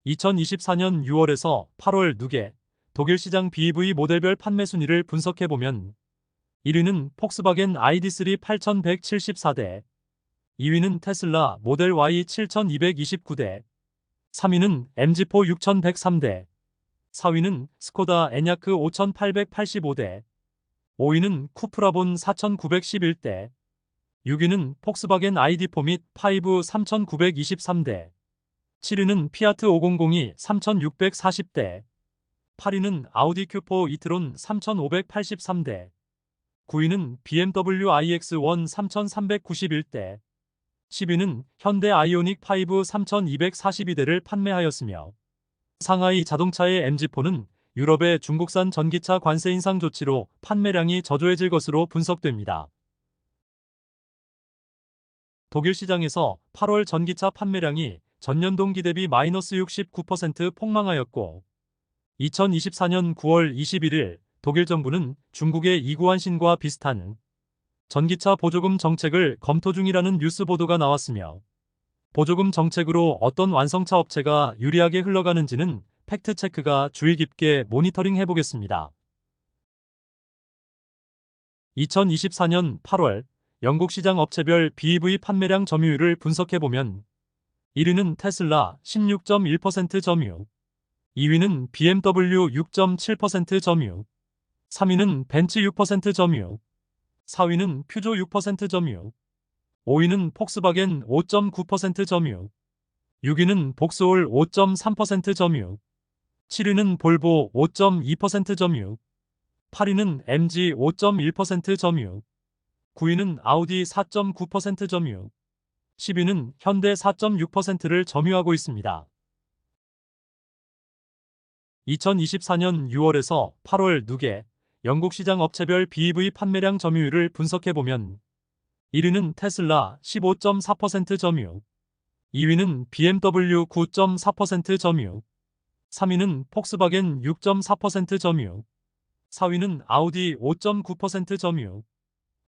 2024년 6월에서 8월 누계 독일 시장 BEV 모델별 판매 순위를 분석해보면 1위는 폭스바겐 ID3 8174대, 2위는 테슬라 모델 Y 7229대, 3위는 MG4 6103대, 4위는 스코다 에냐크 5885대, 5위는 쿠프라본 4911대, 6위는 폭스바겐 ID4 및 5 3923대, 7위는 피아트 500이 3640대, 8위는 아우디 Q4 이트론 3583대, 9위는 BMW iX1 3391대, 10위는 현대 아이오닉 5 3242대를 판매하였으며 상하이 자동차의 MG4는 유럽의 중국산 전기차 관세 인상 조치로 판매량이 저조해질 것으로 분석됩니다. 독일 시장에서 8월 전기차 판매량이 전년 동기 대비 마이너스 69% 폭망하였고 2024년 9월 21일 독일 정부는 중국의 이구환신과 비슷한 전기차 보조금 정책을 검토 중이라는 뉴스 보도가 나왔으며 보조금 정책으로 어떤 완성차 업체가 유리하게 흘러가는지는 팩트체크가 주의 깊게 모니터링 해보겠습니다. 2024년 8월 영국 시장 업체별 BEV 판매량 점유율을 분석해보면 1위는 테슬라 16.1% 점유, 2위는 BMW 6.7% 점유, 3위는 벤츠 6% 점유, 4위는 퓨조 6% 점유, 5위는 폭스바겐 5.9% 점유, 6위는 복스올 5.3% 점유, 7위는 볼보 5.2% 점유, 8위는 MG 5.1% 점유, 9위는 아우디 4.9% 점유, 10위는 현대 4.6%를 점유하고 있습니다. 2024년 6월에서 8월 누계 영국 시장 업체별 BEV 판매량 점유율을 분석해보면 1위는 테슬라 15.4% 점유, 2위는 BMW 9.4% 점유, 3위는 폭스바겐 6.4% 점유, 4위는 아우디 5.9% 점유,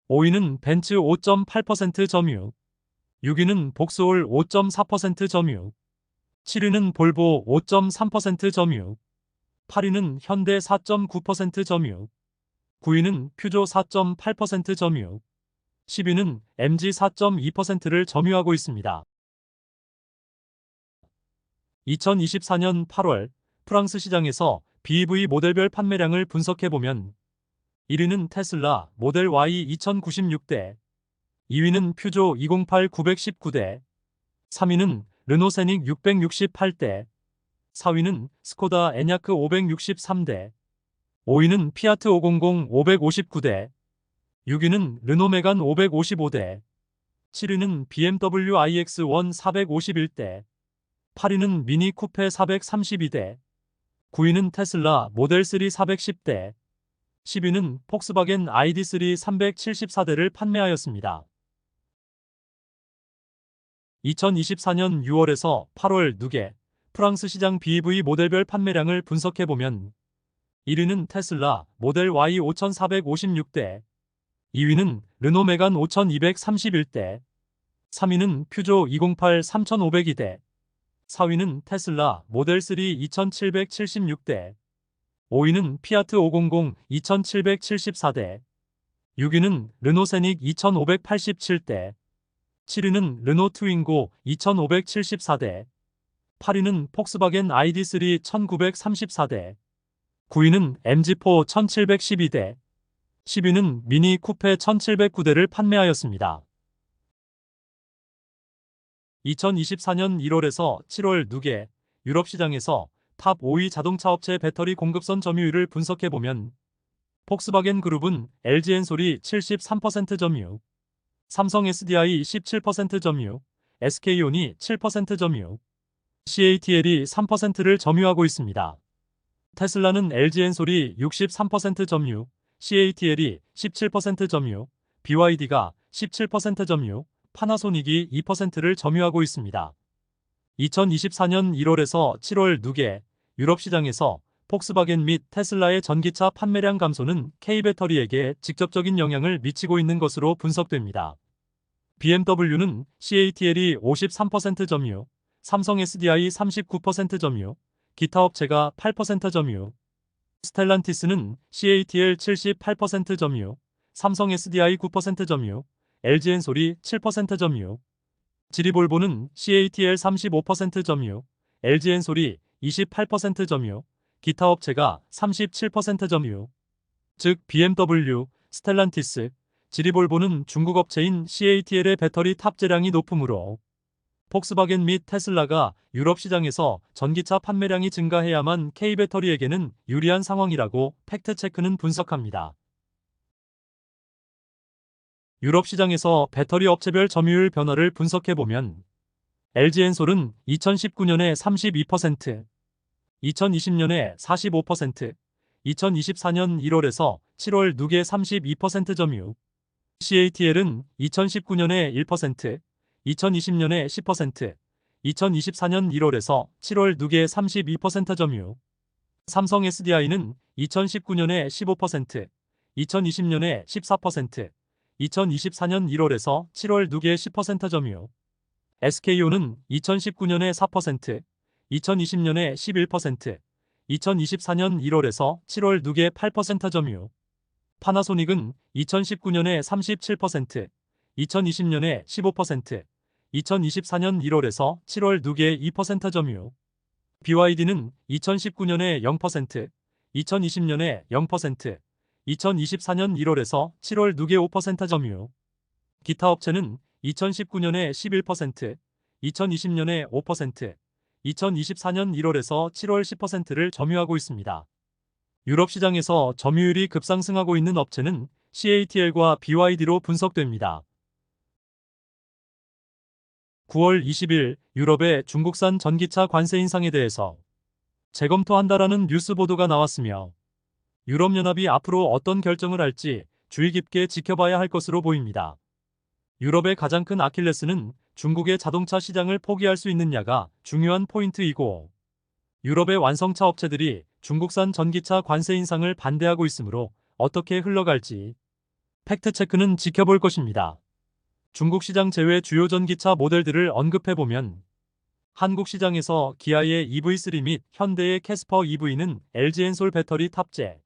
5위는 벤츠 5.8% 점유, 6위는 복스올 5.4% 점유, 7위는 볼보 5.3% 점유, 8위는 현대 4.9% 점유, 9위는 퓨조 4.8% 점유, 10위는 MG 4.2%를 점유하고 있습니다. 2024년 8월 프랑스 시장에서 BEV 모델별 판매량을 분석해보면 1위는 테슬라 모델 Y 2096대, 2위는 퓨조 208 919대, 3위는 르노 세닉 668대, 4위는 스코다 에냐크 563대, 5위는 피아트 500 559대, 6위는 르노 메간 555대, 7위는 BMW iX1 451대, 8위는 미니 쿠페 432대, 9위는 테슬라 모델 3 410대, 10위는 폭스바겐 ID3 374대를 판매하였습니다. 2024년 6월에서 8월 누계 프랑스 시장 BEV 모델별 판매량을 분석해보면 1위는 테슬라 모델 Y 5456대, 2위는 르노 메간 5231대, 3위는 퓨조 208 3502대, 4위는 테슬라 모델 3 2776대, 5위는 피아트 500 2774대, 6위는 르노 세닉 2587대, 7위는 르노 트윙고 2574대, 8위는 폭스바겐 ID3 1934대, 9위는 MG4 1712대, 10위는 미니 쿠페 1709대를 판매하였습니다. 2024년 1월에서 7월 누계 유럽 시장에서 탑 5위 자동차 업체 배터리 공급선 점유율을 분석해보면 폭스바겐 그룹은 LG 엔솔이 73% 점유, 삼성 SDI 17% 점유, SK온이 7% 점유, CATL이 3%를 점유하고 있습니다. 테슬라는 LG 엔솔이 63% 점유, CATL이 17% 점유, BYD가 17% 점유, 파나소닉이 2%를 점유하고 있습니다. 2024년 1월에서 7월 누계 유럽 시장에서 폭스바겐 및 테슬라의 전기차 판매량 감소는 K배터리에게 직접적인 영향을 미치고 있는 것으로 분석됩니다. BMW는 CATL이 53% 점유, 삼성 SDI 39% 점유, 기타 업체가 8% 점유, 스텔란티스는 CATL 78% 점유, 삼성 SDI 9% 점유, LG 엔솔이 7% 점유, 지리볼보는 CATL 35% 점유, LG 엔솔이 28% 점유, 기타 업체가 37% 점유. 즉 BMW, 스텔란티스, 지리볼보는 중국 업체인 CATL의 배터리 탑재량이 높으므로 폭스바겐 및 테슬라가 유럽 시장에서 전기차 판매량이 증가해야만 K배터리에게는 유리한 상황이라고 팩트체크는 분석합니다. 유럽 시장에서 배터리 업체별 점유율 변화를 분석해보면 LG 엔솔은 2019년에 32%, 2020년에 45%, 2024년 1월에서 7월 누계 32% 점유, CATL은 2019년에 1%, 2020년에 10%, 2024년 1월에서 7월 누계 32% 점유, 삼성 SDI는 2019년에 15%, 2020년에 14%, 2024년 1월에서 7월 누계 10% 점유, SK온은 2019년에 4%, 2020년에 11%, 2024년 1월에서 7월 누계 8% 점유, 파나소닉은 2019년에 37%, 2020년에 15%, 2024년 1월에서 7월 누계 2% 점유, BYD는 2019년에 0%, 2020년에 0%, 2024년 1월에서 7월 누계 5% 점유, 기타 업체는 2019년에 11%, 2020년에 5%, 2024년 1월에서 7월 10%를 점유하고 있습니다. 유럽 시장에서 점유율이 급상승하고 있는 업체는 CATL과 BYD로 분석됩니다. 9월 20일 유럽의 중국산 전기차 관세 인상에 대해서 재검토한다라는 뉴스 보도가 나왔으며 유럽연합이 앞으로 어떤 결정을 할지 주의 깊게 지켜봐야 할 것으로 보입니다. 유럽의 가장 큰 아킬레스는 중국의 자동차 시장을 포기할 수 있느냐가 중요한 포인트이고, 유럽의 완성차 업체들이 중국산 전기차 관세 인상을 반대하고 있으므로 어떻게 흘러갈지 팩트체크는 지켜볼 것입니다. 중국 시장 제외 주요 전기차 모델들을 언급해보면, 한국 시장에서 기아의 EV3 및 현대의 캐스퍼 EV는 LG 엔솔 배터리 탑재,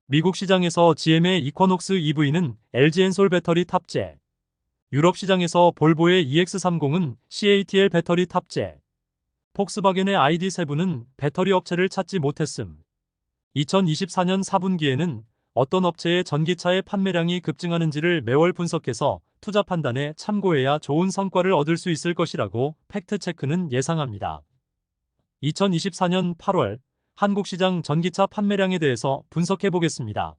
미국 시장에서 GM의 이쿼녹스 EV는 LG 엔솔 배터리 탑재, 유럽 시장에서 볼보의 EX30은 CATL 배터리 탑재, 폭스바겐의 ID7은 배터리 업체를 찾지 못했음. 2024년 4분기에는 어떤 업체의 전기차의 판매량이 급증하는지를 매월 분석해서 투자 판단에 참고해야 좋은 성과를 얻을 수 있을 것이라고 팩트체크는 예상합니다. 2024년 8월 한국 시장 전기차 판매량에 대해서 분석해 보겠습니다.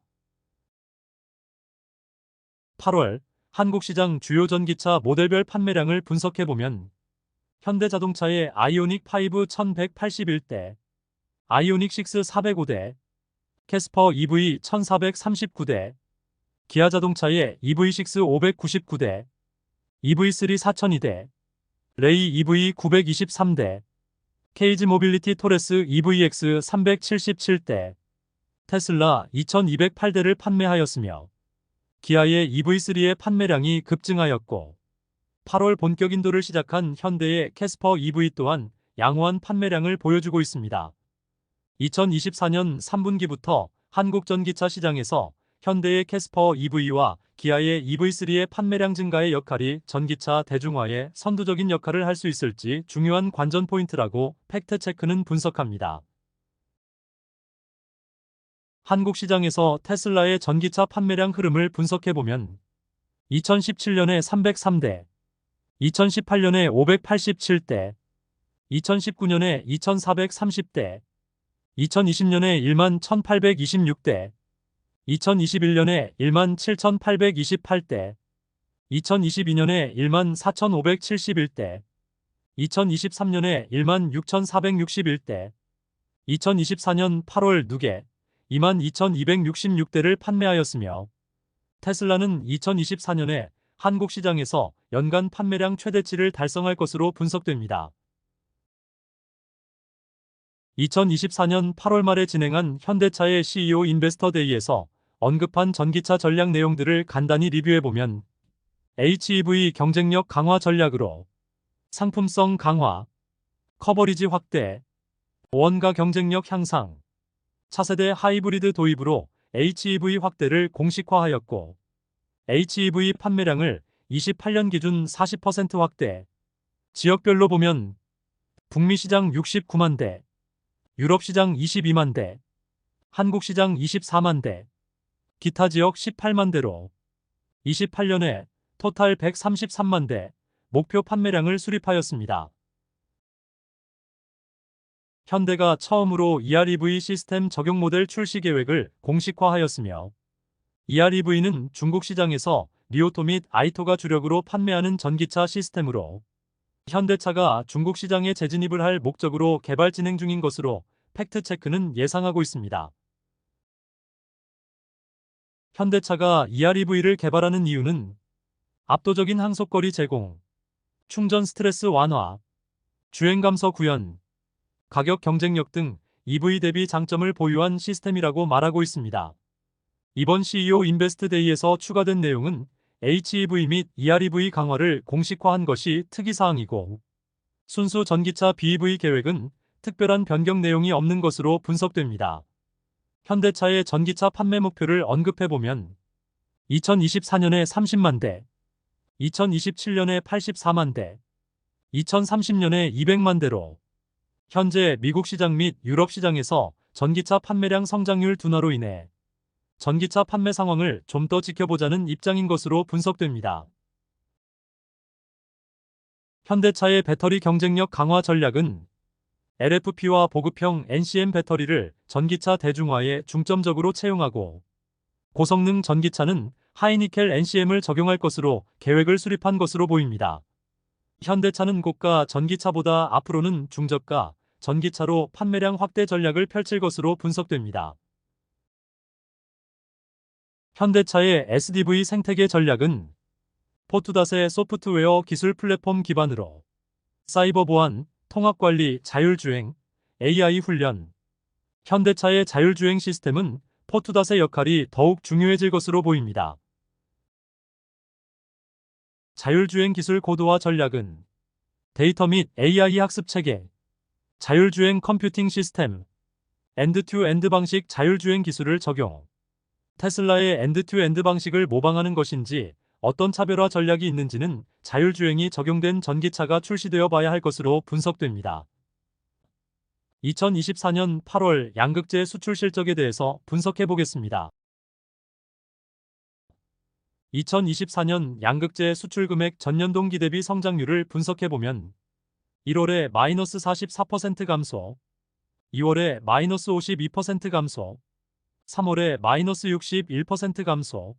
8월 한국 시장 주요 전기차 모델별 판매량을 분석해 보면, 현대자동차의 아이오닉 5 1181대, 아이오닉 6 405대, 캐스퍼 EV 1439대, 기아자동차의 EV6 599대, EV3 4002대, 레이 EV 923대, 케이지 모빌리티 토레스 EVX 377대, 테슬라 2208대를 판매하였으며, 기아의 EV3의 판매량이 급증하였고, 8월 본격 인도를 시작한 현대의 캐스퍼 EV 또한 양호한 판매량을 보여주고 있습니다. 2024년 3분기부터 한국 전기차 시장에서 현대의 캐스퍼 EV와 기아의 EV3의 판매량 증가의 역할이 전기차 대중화에 선두적인 역할을 할 수 있을지 중요한 관전 포인트라고 팩트체크는 분석합니다. 한국 시장에서 테슬라의 전기차 판매량 흐름을 분석해보면, 2017년에 303대, 2018년에 587대, 2019년에 2430대, 2020년에 1만 1826대, 2021년에 1만 7828대, 2022년에 1만 4571대, 2023년에 1만 6461대, 2024년 8월 누계 2만 2266대를 판매하였으며, 테슬라는 2024년에 한국 시장에서 연간 판매량 최대치를 달성할 것으로 분석됩니다. 2024년 8월 말에 진행한 현대차의 CEO 인베스터 데이에서 언급한 전기차 전략 내용들을 간단히 리뷰해보면, HEV 경쟁력 강화 전략으로 상품성 강화, 커버리지 확대, 원가 경쟁력 향상, 차세대 하이브리드 도입으로 HEV 확대를 공식화하였고, HEV 판매량을 28년 기준 40% 확대, 지역별로 보면 북미 시장 69만 대, 유럽 시장 22만 대, 한국 시장 24만 대, 기타 지역 18만 대로 28년에 토탈 133만 대 목표 판매량을 수립하였습니다. 현대가 처음으로 EREV 시스템 적용 모델 출시 계획을 공식화하였으며, EREV는 중국 시장에서 리오토 및 아이토가 주력으로 판매하는 전기차 시스템으로 현대차가 중국 시장에 재진입을 할 목적으로 개발 진행 중인 것으로 팩트체크는 예상하고 있습니다. 현대차가 EREV를 개발하는 이유는 압도적인 항속거리 제공, 충전 스트레스 완화, 주행 감소 구현, 가격 경쟁력 등 EV 대비 장점을 보유한 시스템이라고 말하고 있습니다. 이번 CEO 인베스트 데이에서 추가된 내용은 HEV 및 EREV 강화를 공식화한 것이 특이사항이고, 순수 전기차 BEV 계획은 특별한 변경 내용이 없는 것으로 분석됩니다. 현대차의 전기차 판매 목표를 언급해보면, 2024년에 30만 대, 2027년에 84만 대, 2030년에 200만 대로 현재 미국 시장 및 유럽 시장에서 전기차 판매량 성장률 둔화로 인해 전기차 판매 상황을 좀 더 지켜보자는 입장인 것으로 분석됩니다. 현대차의 배터리 경쟁력 강화 전략은 LFP와 보급형 NCM 배터리를 전기차 대중화에 중점적으로 채용하고, 고성능 전기차는 하이니켈 NCM을 적용할 것으로 계획을 수립한 것으로 보입니다. 현대차는 고가 전기차보다 앞으로는 중저가 전기차로 판매량 확대 전략을 펼칠 것으로 분석됩니다. 현대차의 SDV 생태계 전략은 포투닷의 소프트웨어 기술 플랫폼 기반으로 사이버 보안, 통합관리, 자율주행, AI 훈련, 현대차의 자율주행 시스템은 포투닷의 역할이 더욱 중요해질 것으로 보입니다. 자율주행 기술 고도화 전략은 데이터 및 AI 학습 체계, 자율주행 컴퓨팅 시스템, 엔드-투-엔드 방식 자율주행 기술을 적용. 테슬라의 엔드-투-엔드 방식을 모방하는 것인지 어떤 차별화 전략이 있는지는 자율주행이 적용된 전기차가 출시되어 봐야 할 것으로 분석됩니다. 2024년 8월 양극재 수출 실적에 대해서 분석해 보겠습니다. 2024년 양극재 수출 금액 전년 동기 대비 성장률을 분석해 보면 1월에 마이너스 44% 감소, 2월에 마이너스 52% 감소, 3월에 마이너스 61% 감소,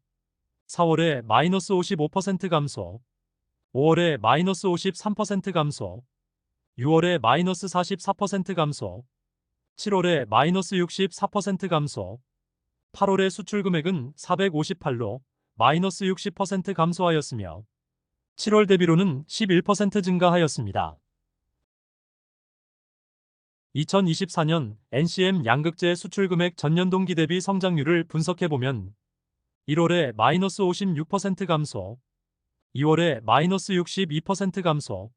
4월에 마이너스 55% 감소, 5월에 마이너스 53% 감소, 6월에 마이너스 44% 감소, 7월에 마이너스 64% 감소, 8월의 수출 금액은 458로 마이너스 60% 감소하였으며 7월 대비로는 11% 증가하였습니다. 2024년 NCM 양극재 수출 금액 전년 동기 대비 성장률을 분석해보면 1월에 마이너스 56% 감소, 2월에 마이너스 62% 감소,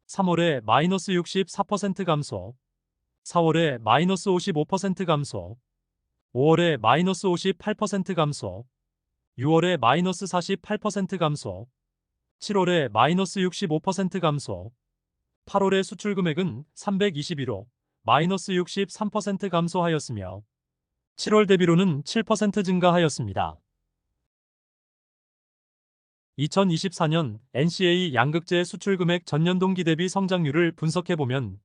3월에 마이너스 64% 감소, 4월에 마이너스 55% 감소, 5월에 마이너스 58% 감소, 6월에 마이너스 48% 감소, 7월에 마이너스 65% 감소, 8월의 수출 금액은 321호 마이너스 63% 감소하였으며 7월 대비로는 7% 증가하였습니다. 2024년 NCA 양극재 수출 금액 전년 동기 대비 성장률을 분석해보면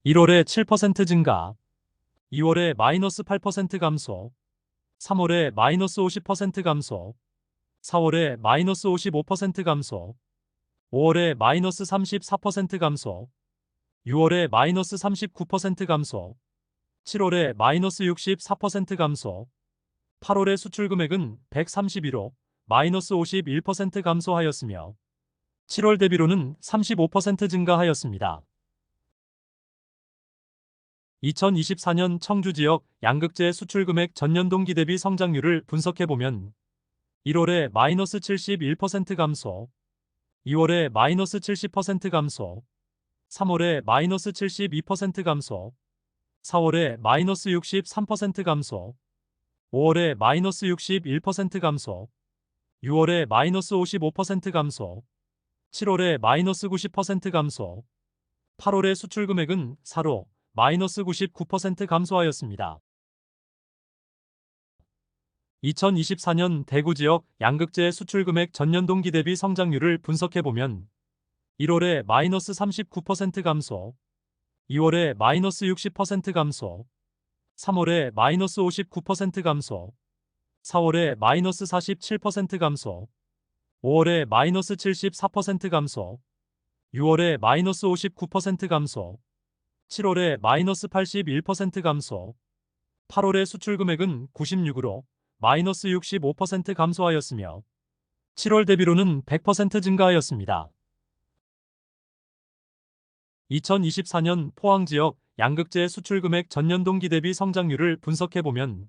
1월에 7% 증가, 2월에 마이너스 8% 감소, 3월에 마이너스 50% 감소, 4월에 마이너스 55% 감소, 5월에 마이너스 34% 감소, 6월에 마이너스 39% 감소, 7월에 마이너스 64% 감소, 8월의 수출 금액은 131호 마이너스 51% 감소하였으며 7월 대비로는 35% 증가하였습니다. 2024년 청주 지역 양극재 수출 금액 전년 동기 대비 성장률을 분석해보면 1월에 마이너스 71% 감소, 2월에 마이너스 70% 감소, 3월에 마이너스 72% 감소, 4월에 마이너스 63% 감소, 5월에 마이너스 61% 감소, 6월에 마이너스 55% 감소, 7월에 마이너스 90% 감소, 8월의 수출 금액은 4로 마이너스 99% 감소하였습니다. 2024년 대구 지역 양극재 수출 금액 전년 동기 대비 성장률을 분석해보면 1월에 마이너스 39% 감소, 2월에 마이너스 60% 감소, 3월에 마이너스 59% 감소, 4월에 마이너스 47% 감소, 5월에 마이너스 74% 감소, 6월에 마이너스 59% 감소, 7월에 마이너스 81% 감소, 8월의 수출 금액은 96으로 마이너스 65% 감소하였으며 7월 대비로는 100% 증가하였습니다. 2024년 포항 지역 양극재 수출 금액 전년 동기 대비 성장률을 분석해보면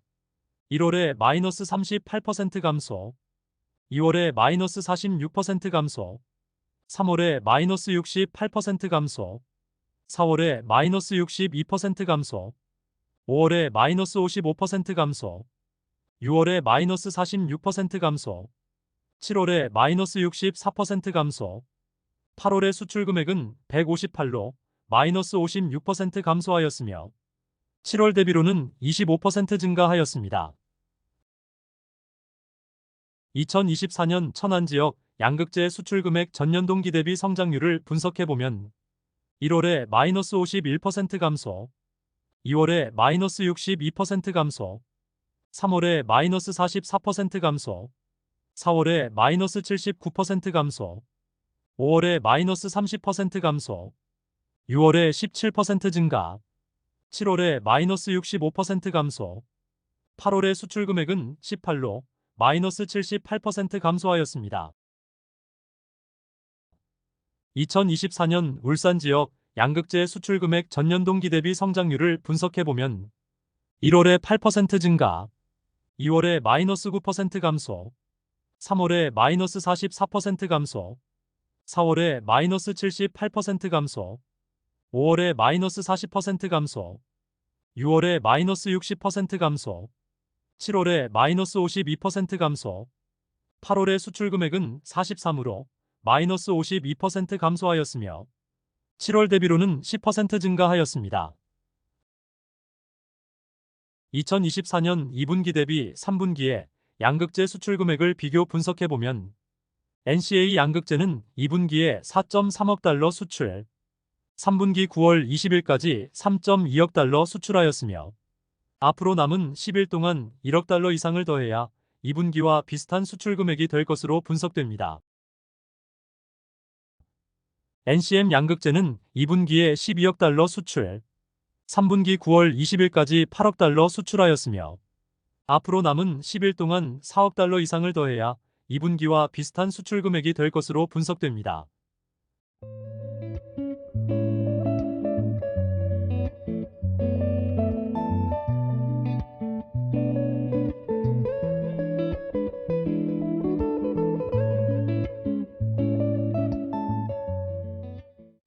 1월에 마이너스 38% 감소, 2월에 마이너스 46% 감소, 3월에 마이너스 68% 감소, 4월에 마이너스 62% 감소, 5월에 마이너스 55% 감소, 6월에 마이너스 46% 감소, 7월에 마이너스 64% 감소, 8월의 수출 금액은 158로 마이너스 56% 감소하였으며 7월 대비로는 25% 증가하였습니다. 2024년 천안 지역 양극재 수출 금액 전년 동기 대비 성장률을 분석해보면 1월에 마이너스 51% 감소, 2월에 마이너스 62% 감소, 3월에 마이너스 44% 감소, 4월에 마이너스 79% 감소, 5월에 마이너스 30% 감소, 6월에 17% 증가, 7월에 마이너스 65% 감소, 8월의 수출 금액은 18로 마이너스 78% 감소하였습니다. 2024년 울산 지역 양극재 수출 금액 전년 동기 대비 성장률을 분석해보면 1월에 8% 증가, 2월에 마이너스 9% 감소, 3월에 마이너스 44% 감소, 4월에 마이너스 78% 감소, 5월에 마이너스 40% 감소, 6월에 마이너스 60% 감소, 7월에 마이너스 52% 감소, 8월의 수출 금액은 43으로 마이너스 52% 감소하였으며 7월 대비로는 10% 증가하였습니다. 2024년 2분기 대비 3분기에 양극재 수출 금액을 비교 분석해보면 NCA 양극재는 2분기에 4.3억 달러 수출, 3분기 9월 20일까지 3.2억 달러 수출하였으며 앞으로 남은 10일 동안 1억 달러 이상을 더해야 2분기와 비슷한 수출 금액이 될 것으로 분석됩니다. NCM 양극재는 2분기에 12억 달러 수출, 3분기 9월 20일까지 8억 달러 수출하였으며 앞으로 남은 10일 동안 4억 달러 이상을 더해야 2분기와 비슷한 수출 금액이 될 것으로 분석됩니다.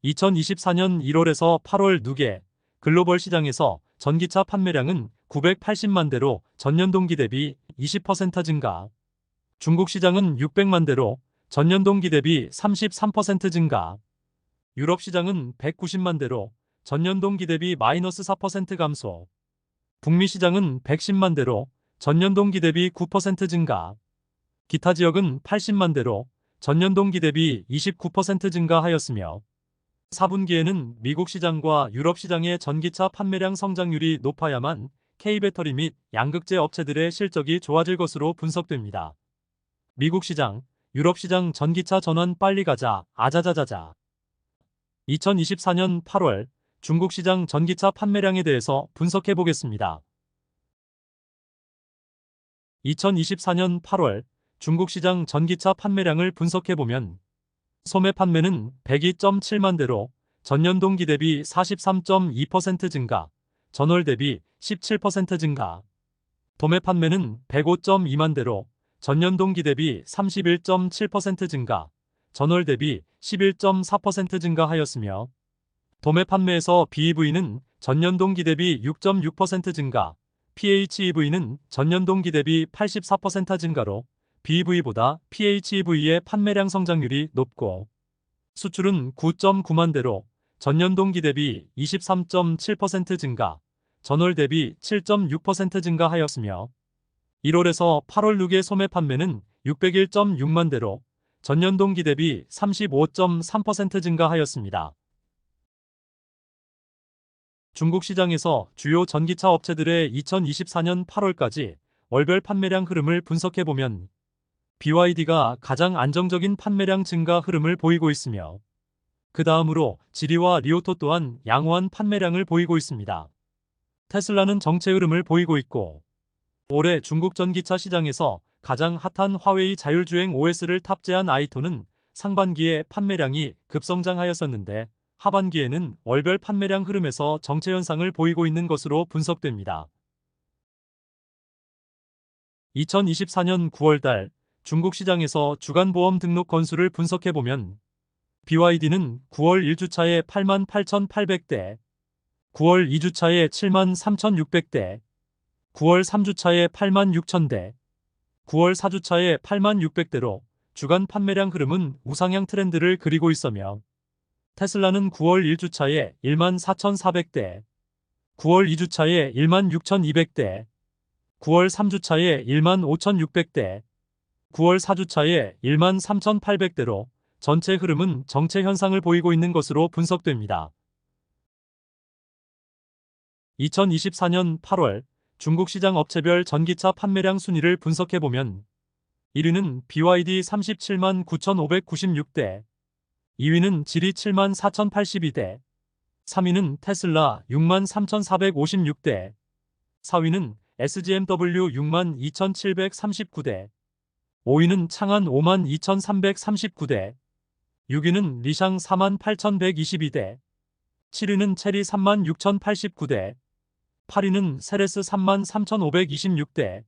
(2024년 1월에서 8월) 누계 글로벌 시장에서 전기차 판매량은 980만 대로 전년 동기 대비 20% 증가, 중국 시장은 600만 대로 전년 동기 대비 33% 증가, 유럽 시장은 190만 대로 전년 동기 대비 마이너스 4% 감소, 북미 시장은 110만 대로 전년 동기 대비 9% 증가, 기타 지역은 80만 대로 전년 동기 대비 29% 증가하였으며 4분기에는 미국 시장과 유럽 시장의 전기차 판매량 성장률이 높아야만 K배터리 및 양극재 업체들의 실적이 좋아질 것으로 분석됩니다. 미국 시장, 유럽 시장 전기차 전환 빨리 가자, 아자자자자. 2024년 8월 중국 시장 전기차 판매량에 대해서 분석해 보겠습니다. 2024년 8월 중국 시장 전기차 판매량을 분석해 보면 소매 판매는 102.7만 대로 전년 동기 대비 43.2% 증가, 전월 대비 17% 증가, 도매 판매는 105.2만 대로 전년 동기 대비 31.7% 증가, 전월 대비 11.4% 증가하였으며 도매 판매에서 BEV는 전년 동기 대비 6.6% 증가, PHEV는 전년 동기 대비 84% 증가로 BEV보다 PHEV의 판매량 성장률이 높고 수출은 9.9만 대로 전년 동기 대비 23.7% 증가, 전월 대비 7.6% 증가하였으며 1월에서 8월 누계 소매 판매는 601.6만 대로 전년 동기 대비 35.3% 증가하였습니다. 중국 시장에서 주요 전기차 업체들의 2024년 8월까지 월별 판매량 흐름을 분석해보면 BYD가 가장 안정적인 판매량 증가 흐름을 보이고 있으며 그 다음으로 지리와 리오토 또한 양호한 판매량을 보이고 있습니다. 테슬라는 정체 흐름을 보이고 있고 올해 중국 전기차 시장에서 가장 핫한 화웨이 자율주행 OS를 탑재한 아이토는 상반기에 판매량이 급성장하였었는데 하반기에는 월별 판매량 흐름에서 정체 현상을 보이고 있는 것으로 분석됩니다. 2024년 9월달 중국 시장에서 주간보험 등록 건수를 분석해보면 BYD는 9월 1주차에 88,800대, 9월 2주차에 73,600대, 9월 3주차에 86,000대, 9월 4주차에 86,600대로 주간 판매량 흐름은 우상향 트렌드를 그리고 있으며 테슬라는 9월 1주차에 14,400대, 9월 2주차에 16,200대, 9월 3주차에 15,600대, 9월 4주차에 13,800대로 전체 흐름은 정체 현상을 보이고 있는 것으로 분석됩니다. 2024년 8월 중국 시장 업체별 전기차 판매량 순위를 분석해보면 1위는 BYD 37만 9,596대, 2위는 지리 7만 4,082대, 3위는 테슬라 63,456대, 4위는 SGMW 62,739대, 5위는 창안 52,339대, 6위는 리샹 48,122대, 7위는 체리 36,089대, 8위는 세레스 33,526대,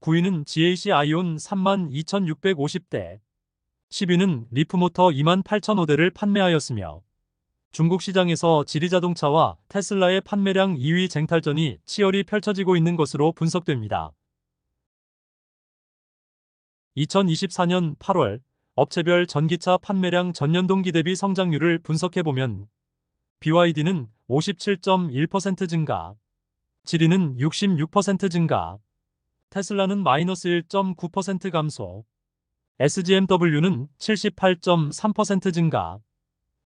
9위는 GAC 아이온 32,650대, 10위는 리프모터 28,005대를 판매하였으며 중국 시장에서 지리자동차와 테슬라의 판매량 2위 쟁탈전이 치열히 펼쳐지고 있는 것으로 분석됩니다. 2024년 8월 업체별 전기차 판매량 전년 동기 대비 성장률을 분석해보면 BYD는 57.1% 증가, 지리는 66% 증가, 테슬라는 -1.9% 감소, SGMW는 78.3% 증가,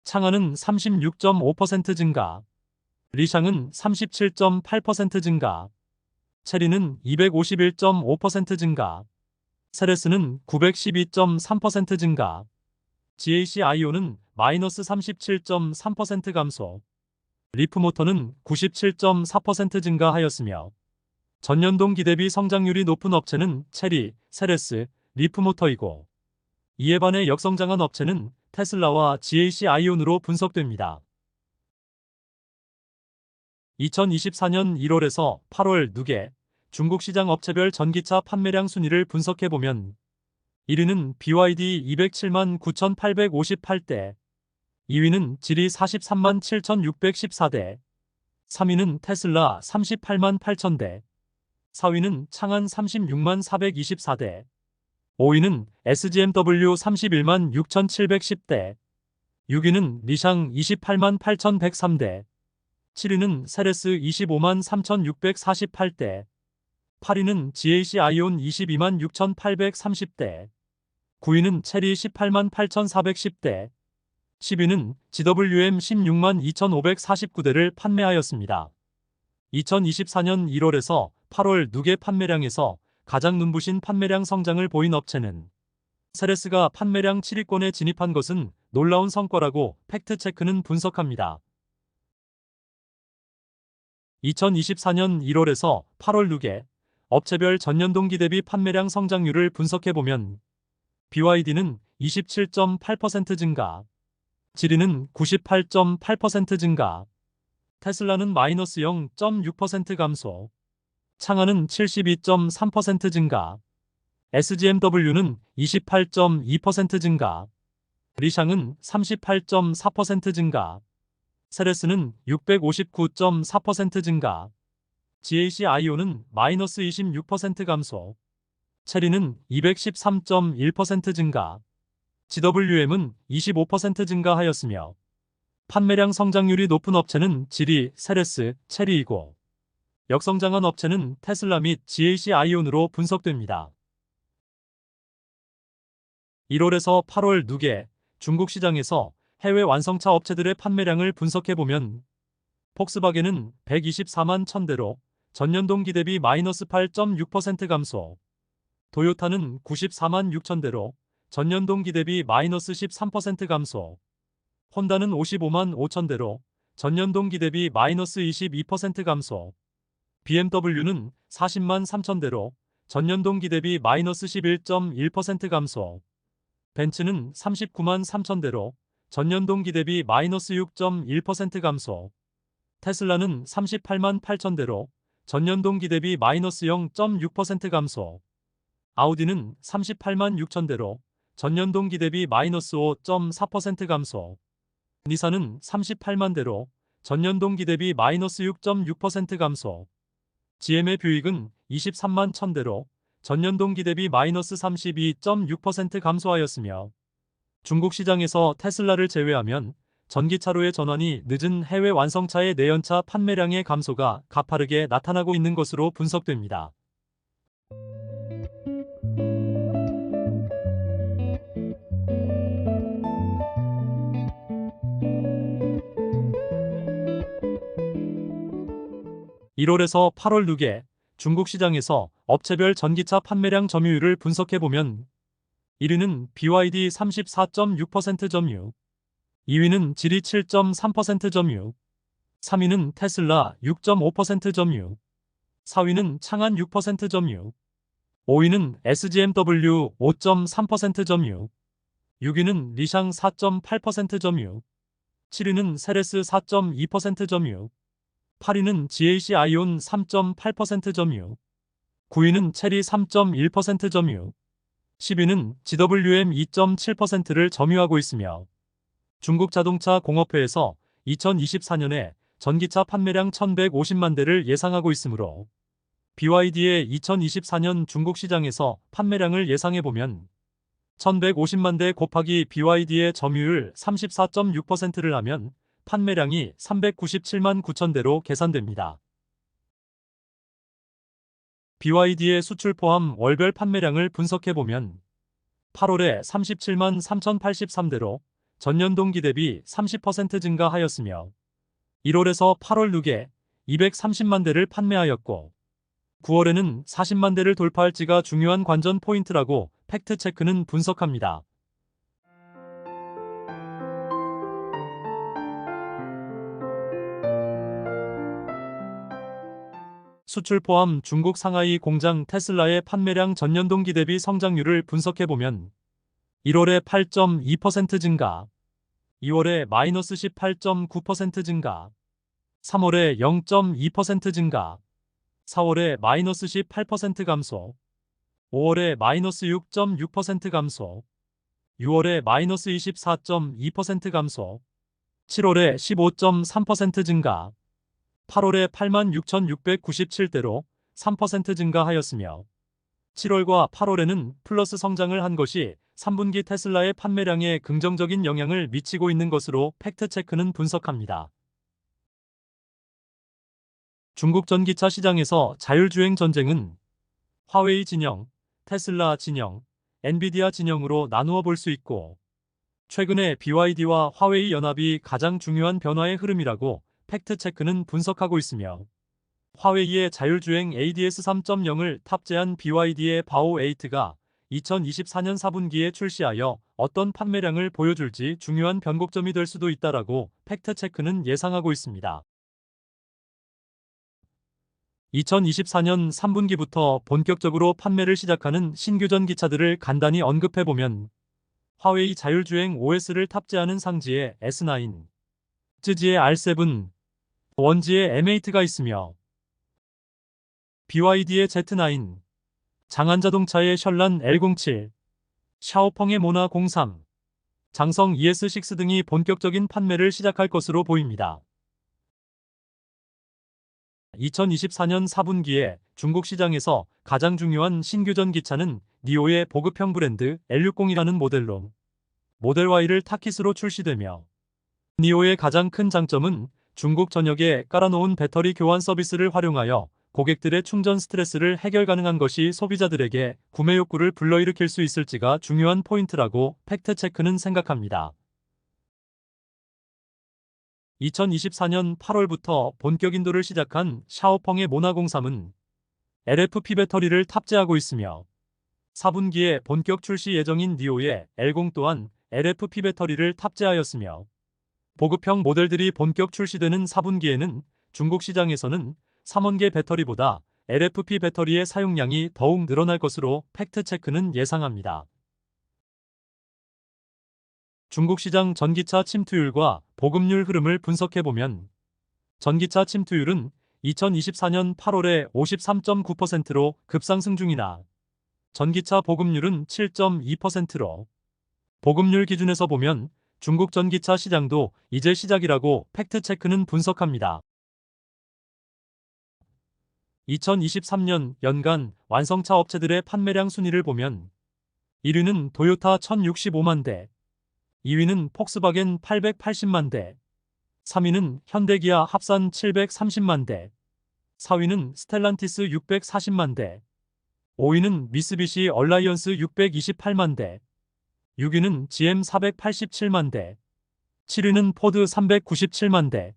창안은 36.5% 증가, 리샹은 37.8% 증가, 체리는 251.5% 증가, 세레스는 912.3% 증가, GAC 아이오는 -37.3% 감소, 리프모터는 97.4% 증가하였으며 전년 동기 대비 성장률이 높은 업체는 체리, 세레스, 리프모터이고 이에 반해 역성장한 업체는 테슬라와 GAC 아이온으로 분석됩니다. 2024년 1월에서 8월 누계 중국 시장 업체별 전기차 판매량 순위를 분석해보면 1위는 BYD 207만 9,858대, 2위는 지리 43만 7,614대, 3위는 테슬라 38만 8,000대, 4위는 창안 36만 424대, 5위는 SGMW 31만 6,710대, 6위는 리샹 28만 8,103대, 7위는 세레스 25만 3,648대, 8위는 GAC 아이온 22만 6,830대, 9위는 체리 18만 8,410대, 10위는 GWM 16만 2,549대를 판매하였습니다. 2024년 1월에서 8월 누계 판매량에서 가장 눈부신 판매량 성장을 보인 업체는 세레스가 판매량 7위권에 진입한 것은 놀라운 성과라고 팩트체크는 분석합니다. 2024년 1월에서 8월 누계 업체별 전년 동기 대비 판매량 성장률을 분석해보면 BYD는 27.8% 증가, 지리는 98.8% 증가, 테슬라는 -0.6% 감소, 창안은 72.3% 증가, SGMW는 28.2% 증가, 리샹은 38.4% 증가, 세레스는 659.4% 증가, GAC 아이오는 -26% 감소, 체리는 213.1% 증가, GWM은 25% 증가하였으며 판매량 성장률이 높은 업체는 지리, 세레스, 체리이고 역성장한 업체는 테슬라 및 GAC 아이온으로 분석됩니다. 1월에서 8월 누계 중국 시장에서 해외 완성차 업체들의 판매량을 분석해보면 폭스바겐은 124만 1000대로 전년 동기 대비 -8.6% 감소, 도요타는 94만 6000대로 전년 동기 대비 -13% 감소, 혼다는 55만 5000대로 전년 동기 대비 -22% 감소, BMW는 40만 3000대로 전년 동기 대비 -11.1% 감소, 벤츠는 39만 3000대로 전년 동기 대비 -6.1% 감소, 테슬라는 38만 8000대로 전년 동기 대비 -0.6% 감소, 아우디는 38만 6000대로 전년 동기 대비 -5.4% 감소, 니산은 38만 대로 전년 동기 대비 -6.6% 감소, GM의 뷰익은 23만 1000대로 전년 동기 대비 -32.6% 감소하였으며 중국 시장에서 테슬라를 제외하면 전기차로의 전환이 늦은 해외 완성차의 내연차 판매량의 감소가 가파르게 나타나고 있는 것으로 분석됩니다. (1월에서 8월) 누계 중국 시장에서 업체별 전기차 판매량 점유율을 분석해보면 1위는 BYD 34.6% 점유, 2위는 지리 7.3% 점유, 3위는 테슬라 6.5% 점유, 4위는 창한 6% 점유, 5위는 SGMW 5.3% 점유, 6위는 리샹 4.8% 점유, 7위는 세레스 4.2% 점유, 8위는 GAC 아이온 3.8% 점유, 9위는 체리 3.1% 점유, 10위는 GWM 2.7%를 점유하고 있으며 중국 자동차 공업회에서 2024년에 전기차 판매량 1150만 대를 예상하고 있으므로 BYD의 2024년 중국 시장에서 판매량을 예상해보면 1150만 대 곱하기 BYD의 점유율 34.6%를 하면 판매량이 397만 9천 대로 계산됩니다. BYD의 수출 포함 월별 판매량을 분석해보면 8월에 37만 3,083대로 전년 동기 대비 30% 증가하였으며 1월에서 8월 누계 230만 대를 판매하였고 9월에는 40만 대를 돌파할지가 중요한 관전 포인트라고 팩트체크는 분석합니다. 수출 포함 중국 상하이 공장 테슬라의 판매량 전년 동기 대비 성장률을 분석해보면 1월에 8.2% 증가, 2월에 마이너스 18.9% 증가, 3월에 0.2% 증가, 4월에 마이너스 18% 감소, 5월에 마이너스 6.6% 감소, 6월에 마이너스 24.2% 감소, 7월에 15.3% 증가, 8월에 86,697대로 3% 증가하였으며 7월과 8월에는 플러스 성장을 한 것이 3분기 테슬라의 판매량에 긍정적인 영향을 미치고 있는 것으로 팩트체크는 분석합니다. 중국 전기차 시장에서 자율주행 전쟁은 화웨이 진영, 테슬라 진영, 엔비디아 진영으로 나누어 볼 수 있고 최근에 BYD와 화웨이 연합이 가장 중요한 변화의 흐름이라고 팩트체크는 분석하고 있으며 화웨이의 자율주행 ADS 3.0을 탑재한 BYD의 바오8가 2024년 4분기에 출시하여 어떤 판매량을 보여줄지 중요한 변곡점이 될 수도 있다라고 팩트체크는 예상하고 있습니다. 2024년 3분기부터 본격적으로 판매를 시작하는 신규 전기차들을 간단히 언급해보면 화웨이 자율주행 OS를 탑재하는 상지의 S9, 쯔지의 R7, 원지의 M8가 있으며 BYD의 Z9, 장안자동차의 셜란 L07, 샤오펑의 모나 03, 장성 ES6 등이 본격적인 판매를 시작할 것으로 보입니다. 2024년 4분기에 중국 시장에서 가장 중요한 신규 전기차는 니오의 보급형 브랜드 L60이라는 모델로 모델 Y를 타깃으로 출시되며 니오의 가장 큰 장점은 중국 전역에 깔아놓은 배터리 교환 서비스를 활용하여 고객들의 충전 스트레스를 해결 가능한 것이 소비자들에게 구매 욕구를 불러일으킬 수 있을지가 중요한 포인트라고 팩트체크는 생각합니다. 2024년 8월부터 본격 인도를 시작한 샤오펑의 모나 03은 LFP 배터리를 탑재하고 있으며 4분기에 본격 출시 예정인 니오의 L0 또한 LFP 배터리를 탑재하였으며 보급형 모델들이 본격 출시되는 4분기에는 중국 시장에서는 3원계 배터리보다 LFP 배터리의 사용량이 더욱 늘어날 것으로 팩트체크는 예상합니다. 중국 시장 전기차 침투율과 보급률 흐름을 분석해보면 전기차 침투율은 2024년 8월에 53.9%로 급상승 중이나 전기차 보급률은 7.2%로 보급률 기준에서 보면 중국 전기차 시장도 이제 시작이라고 팩트체크는 분석합니다. 2023년 연간 완성차 업체들의 판매량 순위를 보면 1위는 도요타 1065만 대, 2위는 폭스바겐 880만 대, 3위는 현대기아 합산 730만 대, 4위는 스텔란티스 640만 대, 5위는 미쓰비시 얼라이언스 628만 대, 6위는 GM 487만 대, 7위는 포드 397만 대,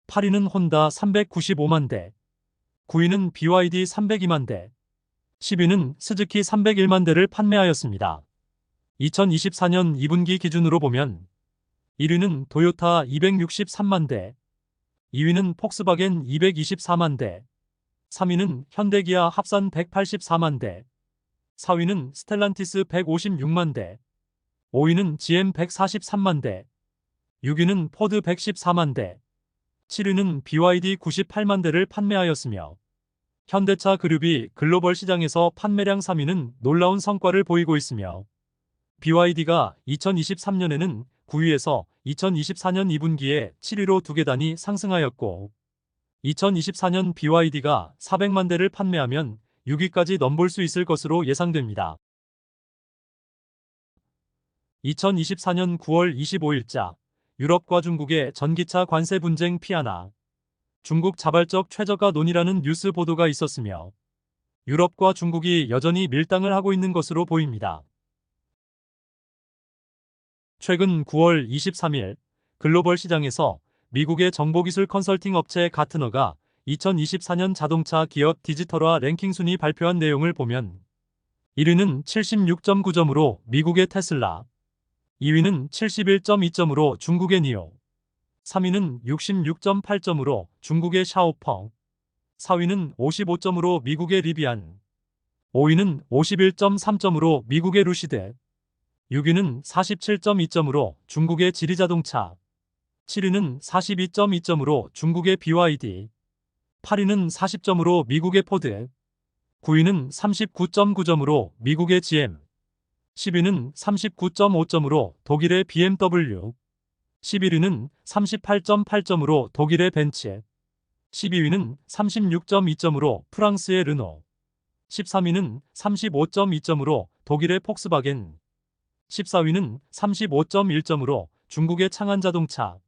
8위는 혼다 395만 대, 9위는 BYD 302만 대, 10위는 스즈키 301만 대를 판매하였습니다. 2024년 2분기 기준으로 보면 1위는 도요타 263만 대, 2위는 폭스바겐 224만 대, 3위는 현대기아 합산 184만 대, 4위는 스텔란티스 156만 대, 5위는 GM 143만 대, 6위는 포드 114만 대, 7위는 BYD 98만 대를 판매하였으며 현대차 그룹이 글로벌 시장에서 판매량 3위는 놀라운 성과를 보이고 있으며 BYD가 2023년에는 9위에서 2024년 2분기에 7위로 2계단이 상승하였고 2024년 BYD가 400만 대를 판매하면 6위까지 넘볼 수 있을 것으로 예상됩니다. 2024년 9월 25일자 유럽과 중국의 전기차 관세 분쟁 피하나 중국 자발적 최저가 논의라는 뉴스 보도가 있었으며 유럽과 중국이 여전히 밀당을 하고 있는 것으로 보입니다. 최근 9월 23일 글로벌 시장에서 미국의 정보기술 컨설팅 업체 가트너가 2024년 자동차 기업 디지털화 랭킹 순위 발표한 내용을 보면 1위는 76.9점으로 미국의 테슬라, 2위는 71.2점으로 중국의 니오, 3위는 66.8점으로 중국의 샤오펑, 4위는 55점으로 미국의 리비안, 5위는 51.3점으로 미국의 루시드, 6위는 47.2점으로 중국의 지리자동차, 7위는 42.2점으로 중국의 BYD, 8위는 40점으로 미국의 포드, 9위는 39.9점으로 미국의 GM, 10위는 39.5점으로 독일의 BMW, 11위는 38.8점으로 독일의 벤츠, 12위는 36.2점으로 프랑스의 르노, 13위는 35.2점으로 독일의 폭스바겐, 14위는 35.1점으로 중국의 창안자동차,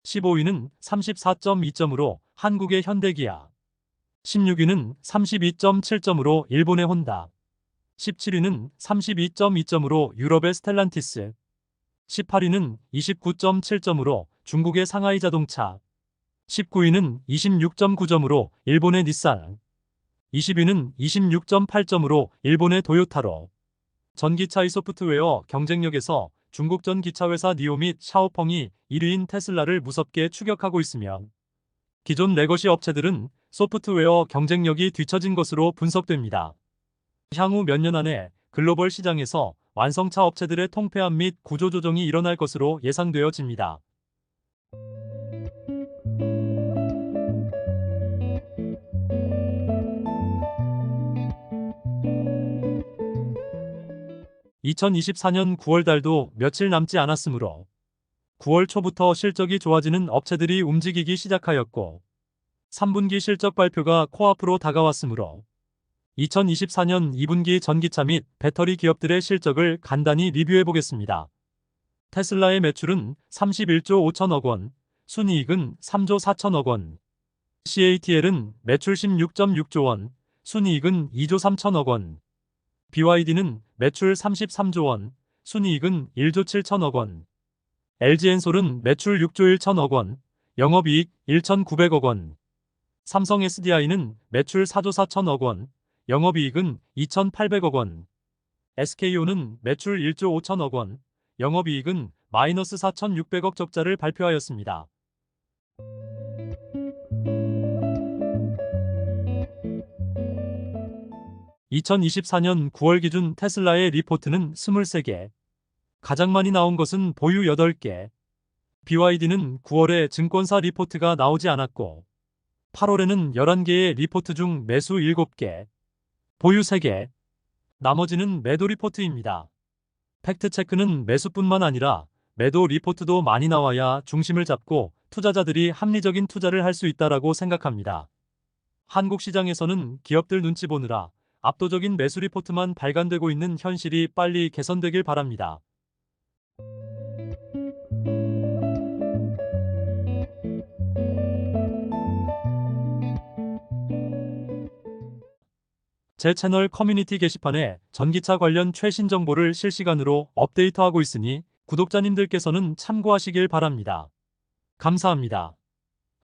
15위는 34.2점으로 한국의 현대기아, 16위는 32.7점으로 일본의 혼다, 17위는 32.2점으로 유럽의 스텔란티스, 18위는 29.7점으로 중국의 상하이 자동차, 19위는 26.9점으로 일본의 닛산, 20위는 26.8점으로 일본의 도요타로. 전기차의 소프트웨어 경쟁력에서 중국 전기차회사 니오 및 샤오펑이 1위인 테슬라를 무섭게 추격하고 있으며 기존 레거시 업체들은 소프트웨어 경쟁력이 뒤처진 것으로 분석됩니다. 향후 몇 년 안에 글로벌 시장에서 완성차 업체들의 통폐합 및 구조조정이 일어날 것으로 예상되어집니다. (2024년 9월달도) 며칠 남지 않았으므로 9월 초부터 실적이 좋아지는 업체들이 움직이기 시작하였고 3분기 실적 발표가 코앞으로 다가왔으므로 2024년 2분기 전기차 및 배터리 기업들의 실적을 간단히 리뷰해 보겠습니다. 테슬라의 매출은 31조 5천억 원, 순이익은 3조 4천억 원, CATL은 매출 16.6조 원, 순이익은 2조 3천억 원, BYD는 매출 33조 원, 순이익은 1조 7천억 원, LG엔솔은 매출 6조 1천억 원, 영업이익 1,900억 원, 삼성 SDI는 매출 4조 4천억 원, 영업이익은 2,800억 원, SK온은 매출 1조 5천억 원, 영업이익은 마이너스 4,600억 적자를 발표하였습니다. (2024년 9월) 기준 테슬라의 리포트는 23개, 가장 많이 나온 것은 보유 8개, BYD는 9월에 증권사 리포트가 나오지 않았고 8월에는 11개의 리포트 중 매수 7개, 보유 3개, 나머지는 매도 리포트입니다. 팩트체크는 매수뿐만 아니라 매도 리포트도 많이 나와야 중심을 잡고 투자자들이 합리적인 투자를 할 수 있다라고 생각합니다. 한국 시장에서는 기업들 눈치 보느라 압도적인 매수 리포트만 발간되고 있는 현실이 빨리 개선되길 바랍니다. 제 채널 커뮤니티 게시판에 전기차 관련 최신 정보를 실시간으로 업데이트하고 있으니 구독자님들께서는 참고하시길 바랍니다. 감사합니다.